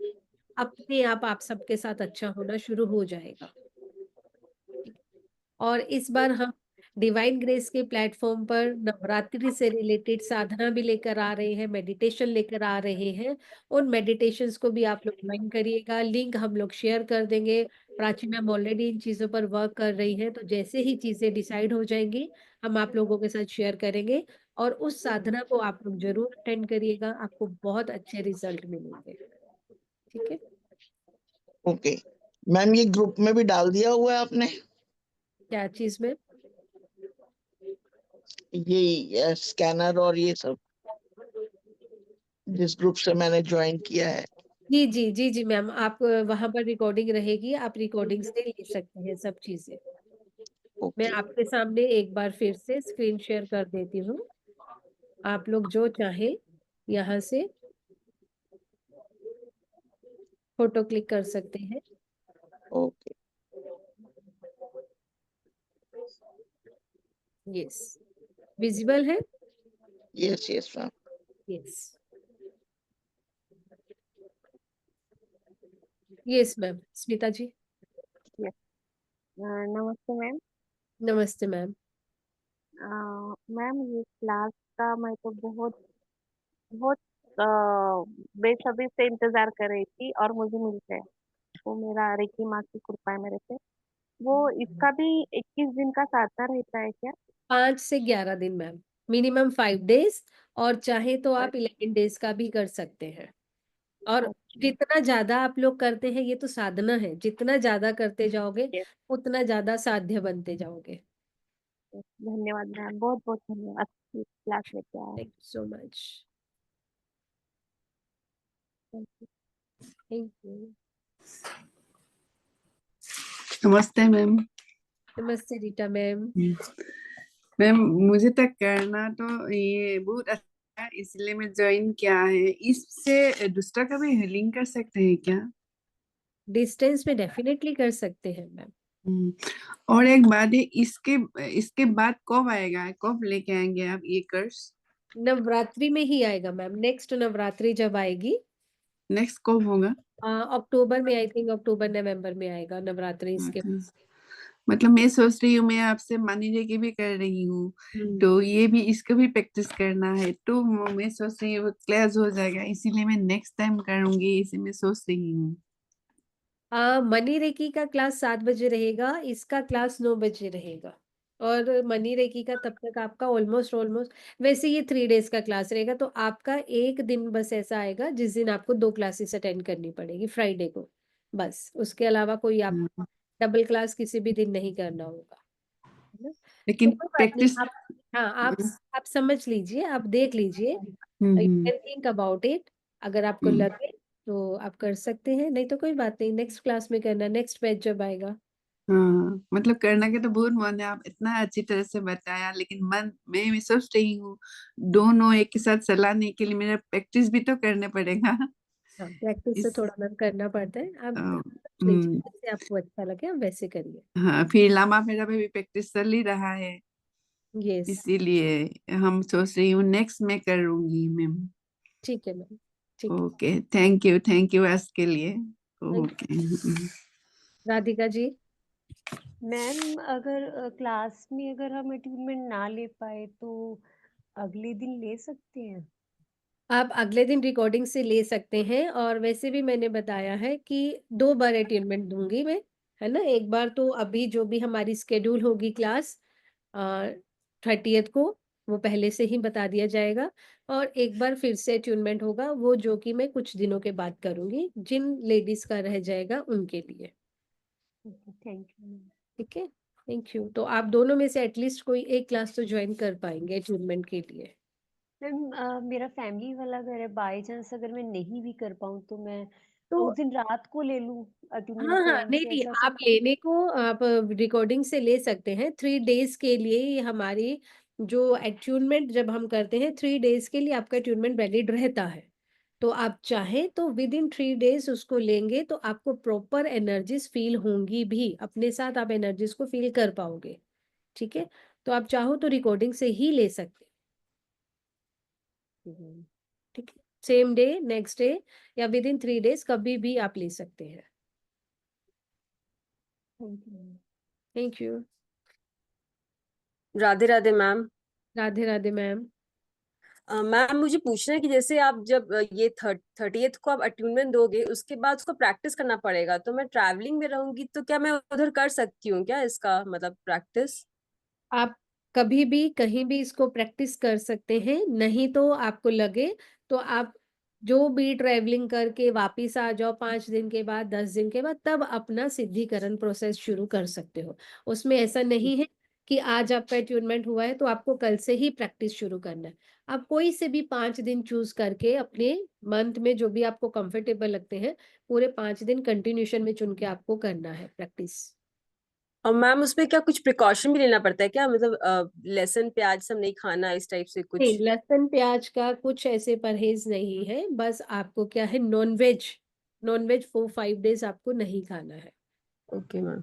अपने आप सबके साथ अच्छा होना शुरू हो जाएगा। और इस बार हम डिवाइन ग्रेस के प्लेटफॉर्म पर नवरात्रि से रिलेटेड साधना भी लेकर आ रहे हैं, मेडिटेशन लेकर आ रहे हैं। उन मेडिटेशंस को भी आप लोग ज्वाइन करिएगा, लिंक हम लोग शेयर कर देंगे। प्राची मैम ऑलरेडी इन चीजों पर वर्क कर रही हैं, तो जैसे ही चीजें डिसाइड हो जाएंगी हम आप लोगों के साथ शेयर करेंगे। और उस साधना को आप लोग जरूर अटेंड करिएगा, आपको बहुत अच्छे रिजल्ट मिलेंगे। ठीक है। ओके मैम, ये ग्रुप में भी डाल दिया हुआ है आपने? क्या चीज में? ये स्कैनर और ये सब, जिस ग्रुप से मैंने ज्वाइन किया है। जी जी जी जी मैम, आप वहां पर रिकॉर्डिंग रहेगी, आप रिकॉर्डिंग से ले सकते हैं सब चीजें। मैं ओके आपके सामने एक बार फिर से स्क्रीन शेयर कर देती हूँ। आप लोग जो चाहे यहाँ से फोटो क्लिक कर सकते हैं। ओके। यस, विजिबल है? Yes yes ma'am. Yes. Yes ma'am, Smita ji. Yes. नमस्ते मैम। नमस्ते मैम। मैम ये क्लास का मैं तो बहुत बहुत अ, बेसब्री से इंतजार कर रही थी और मुझे मिल गया। वो मेरा रेकी माँ की कृपा है मेरे पे। वो इसका भी 21 दिन का साधना रहता है क्या? 5 से 11 दिन मैम, मिनिमम 5 डेज। और चाहे तो आप 11 डेज का भी कर सकते हैं। और अच्छा। जितना ज्यादा आप लोग करते हैं, ये तो साधना है, जितना ज्यादा करते जाओगे Yes. उतना ज्यादा साध्य बनते जाओगे। धन्यवाद मैम, बहुत बहुत धन्यवाद, अच्छी क्लास लेके आए। Thank you so much. Thank you. Thank you. नमस्ते मैम। नमस्ते रीटा मैम। मैम मुझे तो करना तो ये बहुत इसलिए मैं ज्वाइन किया है। इससे दूसरा का भी लिंक कर सकते हैं क्या? डिस्टेंस में डेफिनेटली कर सकते हैं मैम। हम्म, और एक बात है, इसके इसके बाद कब आएगा, कब लेके आएंगे आप ये कोर्स? नवरात्रि में ही आएगा मैम, नेक्स्ट नवरात्रि जब आएगी नेक्स्ट कब होगा? अक्टूबर में, आई थिंक अक्टूबर नवंबर में आएगा नवरात्रि इसके। अच्छा। मतलब मैं सोच रही हूँ, मैं आपसे मानी की भी कर रही हूँ, तो ये भी, इसको भी प्रैक्टिस करना है, तो मैं सोच रही हूँ क्लास हो जाएगा, इसीलिए मैं नेक्स्ट टाइम करूंगी, इसे मैं सोच रही हूँ। मनी रेकी का क्लास 7 बजे रहेगा, इसका क्लास 9 बजे रहेगा। और मनी रेकी का तब तक आपका ऑलमोस्ट वैसे ये 3 डेज का क्लास रहेगा, तो आपका एक दिन बस ऐसा आएगा जिस दिन आपको 2 क्लासेस अटेंड करनी पड़ेगी, फ्राइडे को। बस उसके अलावा कोई आप हम्म, डबल क्लास किसी भी दिन नहीं करना होगा, है ना? तो लेकिन कोई बात नहीं, प्रैक्टिस। आप, हाँ, आप समझ लीजिए, आप देख लीजिए, you hmm. Can think about it. अगर आपको हम्म, लगे तो आप कर सकते हैं, नहीं तो कोई बात नहीं, नेक्स्ट क्लास में करना, नेक्स्ट बैच जब आएगा। हाँ, मतलब करना के तो बहुत मन है, आप इतना अच्छी तरह से बताया, लेकिन मन मैं सोच रही हूँ दोनों एक के साथ चलाने के लिए मेरा प्रैक्टिस भी तो करने पड़ेगा। हाँ, प्रैक्टिस तो इस थोड़ा मैम करना पड़ता है, आप अ, समझ लीजिए, हम्म, जैसे आपको अच्छा लगे आप वैसे करिए। हाँ, फिर लामा फेरा में भी प्रैक्टिस चल ही रहा है, यस, इसीलिए हम सोच रही हूँ नेक्स्ट में करूंगी मैम। ठीक है मैम, ठीक है। ओके, थैंक यू आज के लिए। Thank okay. you। Radhika ji, ma'am अगर क्लास में अगर हम अटेंडमेंट ना ले पाए तो अगले दिन ले सकते हैं? आप अगले दिन रिकॉर्डिंग से ले सकते हैं, और वैसे भी मैंने बताया है कि 2 बार अटेनमेंट दूंगी मैं, है ना? एक बार तो अभी जो भी हमारी स्केड्यूल होगी क्लास 30th को, वो पहले से ही बता दिया जाएगा, और एक बार फिर से अट्यूनमेंट होगा, वो जो कि मैं कुछ दिनों के बाद करूंगी, जिन लेडीज का रह जाएगा उनके लिए। Okay, thank you ma'am. ठीक है, थैंक यू। तो आप दोनों में से एटलीस्ट कोई एक क्लास तो ज्वाइन कर पाएंगे अट्यूनमेंट के लिए। मैम मेरा फैमिली वाला घर है, बाय चांस अगर मैं नहीं भी कर पाऊँ तो मैं तो उस दिन रात को ले लूँ हाँ अटेंडेंस हाँ, टाइम नहीं से, नहीं, ऐसा आप सकते? लेने को आप रिकॉर्डिंग से ले सकते हैं 3 डेज के लिए। ये हमारी जो अट्यूनमेंट जब हम करते हैं 3 डेज के लिए आपका अट्यूनमेंट वैलिड रहता है। तो आप चाहें तो विद इन 3 डेज उसको लेंगे, तो आपको प्रॉपर एनर्जीज फील होंगी भी, अपने साथ आप एनर्जीज को फील कर पाओगे। ठीक है, तो आप चाहो तो रिकॉर्डिंग से ही ले सकते हैं। ठीक है, सेम डे, नेक्स्ट डे, या विद इन 3 डेज कभी भी आप ले सकते हैं। Thank you ma'am. Thank you. Radhe Radhe ma'am. Radhe Radhe ma'am. Ma'am मुझे पूछना है कि जैसे आप जब ये 30th को आप अटेंडमेंट दोगे, उसके बाद उसको प्रैक्टिस करना पड़ेगा, तो मैं ट्रैवलिंग में रहूंगी, तो क्या मैं उधर कर सकती हूँ क्या इसका मतलब प्रैक्टिस? आप कभी भी कहीं भी इसको प्रैक्टिस कर सकते हैं, नहीं तो आपको लगे तो आप जो भी ट्रैवलिंग करके वापिस आ जाओ 5 दिन के बाद, 10 दिन के बाद, तब अपना सिद्धिकरण प्रोसेस शुरू कर सकते हो। उसमें ऐसा नहीं है कि आज आपका अट्यूनमेंट हुआ है तो आपको कल से ही प्रैक्टिस शुरू करना है। आप कोई से भी 5 दिन चूज करके अपने मंथ में जो भी आपको कंफर्टेबल लगते हैं, पूरे 5 दिन कंटिन्यूशन में चुन के आपको करना है प्रैक्टिस। और मैम उसमें क्या कुछ प्रिकॉशन भी लेना पड़ता है क्या, मतलब लहसुन प्याज सब नहीं खाना, इस टाइप से नहीं, कुछ? लहसुन प्याज का कुछ ऐसे परहेज नहीं है, बस आपको क्या है, नॉनवेज, नॉनवेज 4-5 डेज आपको नहीं खाना है। Okay ma'am.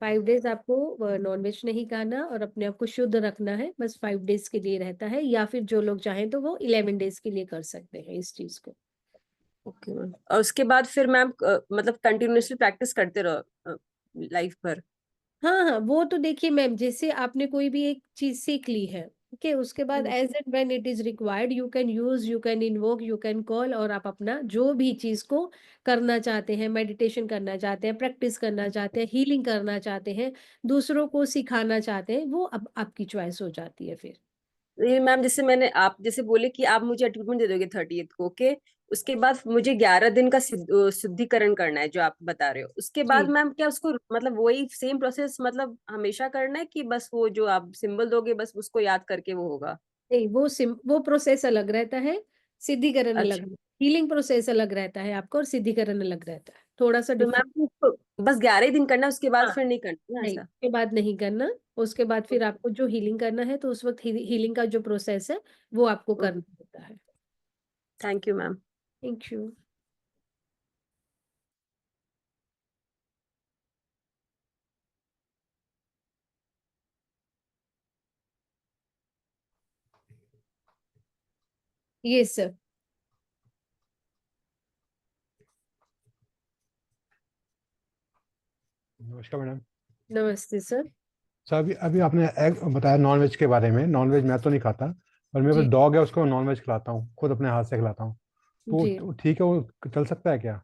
5 डेज आपको नॉनवेज नहीं खाना और अपने आप को शुद्ध रखना है, बस 5 डेज के लिए रहता है, या फिर जो लोग चाहें तो वो 11 डेज के लिए कर सकते हैं इस चीज को। ओके मैम, और उसके बाद फिर मैम मतलब कंटिन्यूअसली प्रैक्टिस करते रहो लाइफ भर? हाँ हाँ, वो तो देखिए मैम, जैसे आपने कोई भी एक चीज सीख ली है, ठीक है, उसके बाद as and when it is required you can use, you can invoke, you can call, और आप अपना जो भी चीज को करना चाहते हैं, मेडिटेशन करना चाहते हैं, प्रैक्टिस करना चाहते हैं, हीलिंग करना चाहते हैं, दूसरों को सिखाना चाहते हैं, वो अब आपकी चॉइस हो जाती है फिर। ये मैम जैसे आप जैसे बोले कि आप मुझे अटेंडमेंट दे दोगे 30th को, ओके, उसके बाद मुझे 11 दिन का शुद्धिकरण करना है जो आप बता रहे हो, उसके बाद जी, मैम क्या उसको मतलब वही सेम प्रोसेस मतलब हमेशा करना है, कि बस वो जो आप सिंबल दोगे बस उसको याद करके वो होगा? नहीं, वो प्रोसेस अलग रहता है, सिद्धिकरण अच्छा। अलग, हीलिंग प्रोसेस अलग रहता है आपका, और सिद्धिकरण अलग रहता है। थोड़ा सा तो डिफरेंट। मैम उसको बस 11 दिन करना, उसके बाद हाँ, फिर नहीं करना ना नहीं, ऐसा? उसके बाद नहीं करना। उसके बाद फिर आपको जो हीलिंग करना है तो उस वक्त हीलिंग का जो प्रोसेस है वो आपको करना होता है। Thank you ma'am. Thank you. Yes sir. नमस्कार मैडम। नमस्ते सर। सर अभी अभी आपने एग बताया नॉन वेज के बारे में। नॉन वेज मैं तो नहीं खाता, पर मेरे जी पास डॉग है, उसको नॉन वेज खिलाता हूँ, खुद अपने हाथ से खिलाता हूँ। जी। तो ठीक है, वो चल सकता है क्या?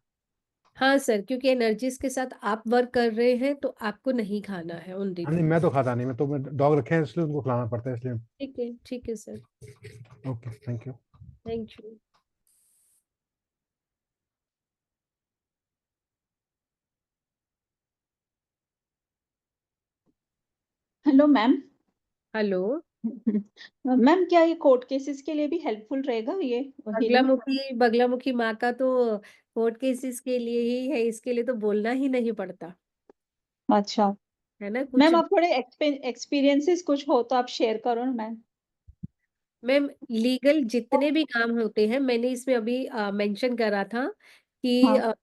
हाँ सर, क्योंकि एनर्जीज के साथ आप वर्क कर रहे हैं तो आपको नहीं खाना है उन हाँ नहीं, दिनों। मैं तो खाता नहीं, मैं डॉग रखे हैं इसलिए उनको खिलाना पड़ता है, इसलिए। ठीक है sir. Okay, thank you. Thank you. Hello ma'am. Hello. Ma'am क्या ये कोर्ट केसेस के लिए भी हेल्पफुल रहेगा ये हीलिंग? बगलामुखी माँ का तो कोर्ट केसेस के लिए ही है, इसके लिए तो बोलना ही नहीं पड़ता अच्छा है ना कुछ। मैम, आप थोड़े एक्सपीरियंसेस कुछ हो तो आप शेयर करो ना मैम। मैम लीगल जितने भी काम होते हैं, मैंने इसमें अभी मेंशन करा था कि हाँ।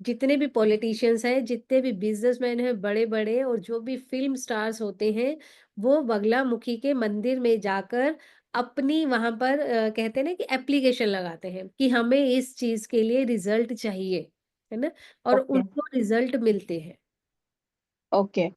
जितने भी पॉलिटिशियंस हैं, जितने भी बिजनेसमैन हैं बड़े बड़े, और जो भी फिल्म स्टार्स होते हैं, वो बगलामुखी के मंदिर में जाकर अपनी वहां पर कहते हैं ना कि एप्लीकेशन लगाते हैं कि हमें इस चीज के लिए रिजल्ट चाहिए, है ना, और ओके। उनको रिजल्ट मिलते हैं। ओके।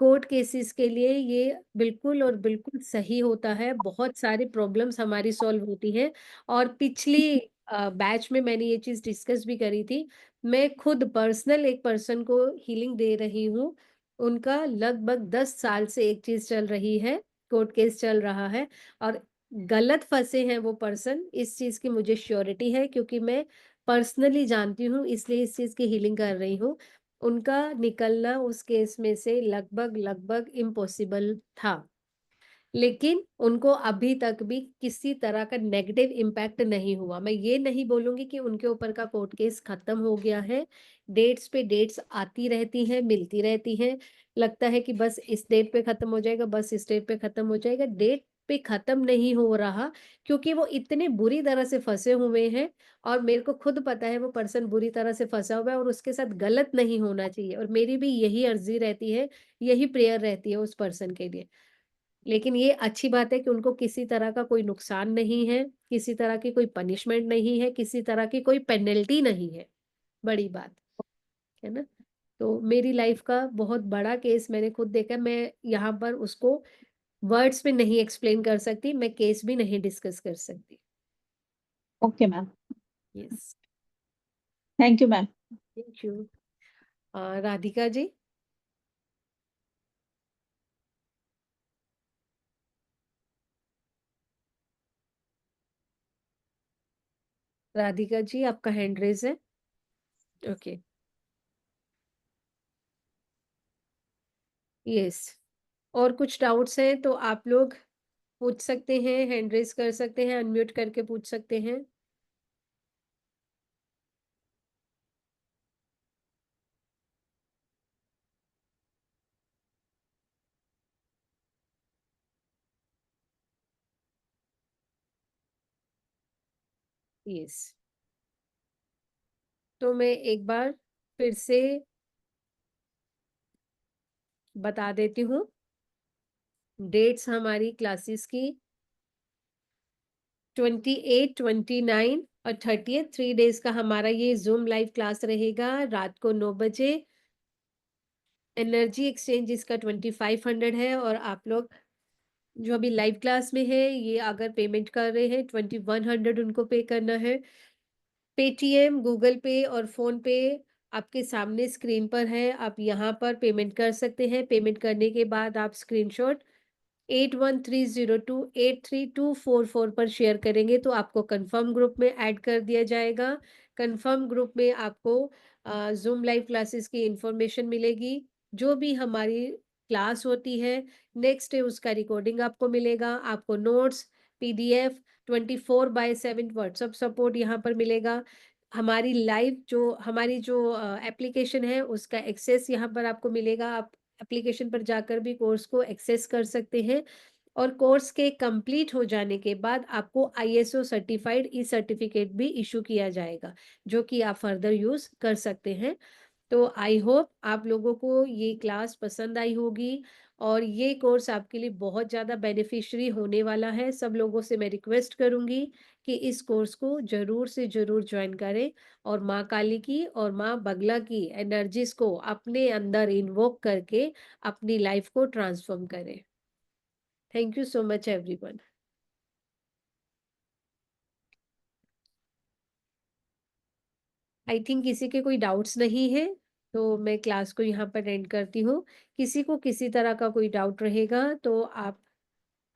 कोर्ट केसेस के लिए ये बिल्कुल और बिल्कुल सही होता है। बहुत सारी प्रॉब्लम्स हमारी सॉल्व होती है। और पिछली बैच में मैंने ये चीज डिस्कस भी करी थी। मैं खुद पर्सनल एक पर्सन को हीलिंग दे रही हूँ। उनका लगभग 10 साल से एक चीज चल रही है, कोर्ट केस चल रहा है, और गलत फंसे हैं वो पर्सन, इस चीज की मुझे श्योरिटी है क्योंकि मैं पर्सनली जानती हूँ, इसलिए इस चीज की हीलिंग कर रही हूँ। उनका निकलना उस केस में से लगभग लगभग इम्पॉसिबल था, लेकिन उनको अभी तक भी किसी तरह का नेगेटिव इम्पैक्ट नहीं हुआ। मैं ये नहीं बोलूंगी कि उनके ऊपर का कोर्ट केस खत्म हो गया है। डेट्स पे डेट्स आती रहती हैं, मिलती रहती हैं। लगता है कि बस इस डेट पे खत्म हो जाएगा, बस इस डेट पे खत्म हो जाएगा। डेट पे खत्म नहीं हो रहा, क्योंकि वो इतने बुरी तरह से फंसे हुए हैं। और मेरे को खुद पता है वो पर्सन बुरी तरह से फंसा हुआ है और उसके साथ गलत नहीं होना चाहिए, और मेरी भी यही अर्जी रहती है, यही प्रेयर रहती है उस पर्सन के लिए। लेकिन ये अच्छी बात है कि उनको किसी तरह का कोई नुकसान नहीं है, किसी तरह की कोई पनिशमेंट नहीं है, किसी तरह की कोई पेनल्टी नहीं है। बड़ी बात है ना। तो मेरी लाइफ का बहुत बड़ा केस मैंने खुद देखा। मैं यहाँ पर उसको वर्ड्स में नहीं एक्सप्लेन कर सकती, मैं केस भी नहीं डिस्कस कर सकती। Okay ma'am. Yes. Thank you ma'am. Thank you. Radhika ji. Radhika ji, आपका हैंड रेज है। ओके। यस। और कुछ डाउट्स हैं तो आप लोग पूछ सकते हैं, हैंड रेज कर सकते हैं, अनम्यूट करके पूछ सकते हैं। यस। तो मैं एक बार फिर से बता देती हूँ डेट्स हमारी क्लासेस की। 28, 29 और 30, 3 डेज का हमारा ये जूम लाइव क्लास रहेगा रात को 9 बजे। एनर्जी एक्सचेंज इसका 2500 है, और आप लोग जो अभी लाइव क्लास में है ये अगर पेमेंट कर रहे हैं 2100 उनको पे करना है। पेटीएम, गूगल पे और फोन पे आपके सामने स्क्रीन पर है, आप यहाँ पर पेमेंट कर सकते हैं। पेमेंट करने के बाद आप स्क्रीनशॉट 8130283244 पर शेयर करेंगे तो आपको कंफर्म ग्रुप में ऐड कर दिया जाएगा। कंफर्म ग्रुप में आपको जूम लाइव क्लासेस की इंफॉर्मेशन मिलेगी। जो भी हमारी क्लास होती है नेक्स्ट डे उसका रिकॉर्डिंग आपको मिलेगा, आपको नोट्स, पीडीएफ, 24/7 व्हाट्सएप सपोर्ट यहाँ पर मिलेगा। हमारी जो एप्लीकेशन है उसका एक्सेस यहाँ पर आपको मिलेगा। आप एप्लीकेशन पर जाकर भी कोर्स को एक्सेस कर सकते हैं और कोर्स के कंप्लीट हो जाने के बाद आपको ISO सर्टिफाइड ई सर्टिफिकेट भी इशू किया जाएगा, जो कि आप फर्दर यूज कर सकते हैं। तो आई होप आप लोगों को ये क्लास पसंद आई होगी और ये कोर्स आपके लिए बहुत ज़्यादा बेनिफिशियरी होने वाला है। सब लोगों से मैं रिक्वेस्ट करूंगी कि इस कोर्स को जरूर से जरूर ज्वाइन करें और माँ काली की और माँ बगला की एनर्जीज को अपने अंदर इन्वोक करके अपनी लाइफ को ट्रांसफॉर्म करें। Thank you so much everyone. I think किसी के कोई डाउट्स नहीं है, तो मैं क्लास को यहाँ पर एंड करती हूँ। किसी को किसी तरह का कोई डाउट रहेगा तो आप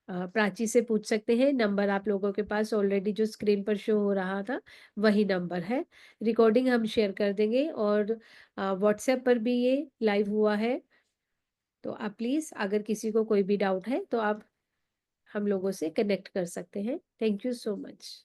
प्राची से पूछ सकते हैं। नंबर आप लोगों के पास ऑलरेडी जो स्क्रीन पर शो हो रहा था वही नंबर है। रिकॉर्डिंग हम शेयर कर देंगे और व्हाट्सएप पर भी ये लाइव हुआ है। तो आप प्लीज़ अगर किसी को कोई भी डाउट है तो आप हम लोगों से कनेक्ट कर सकते हैं। Thank you so much.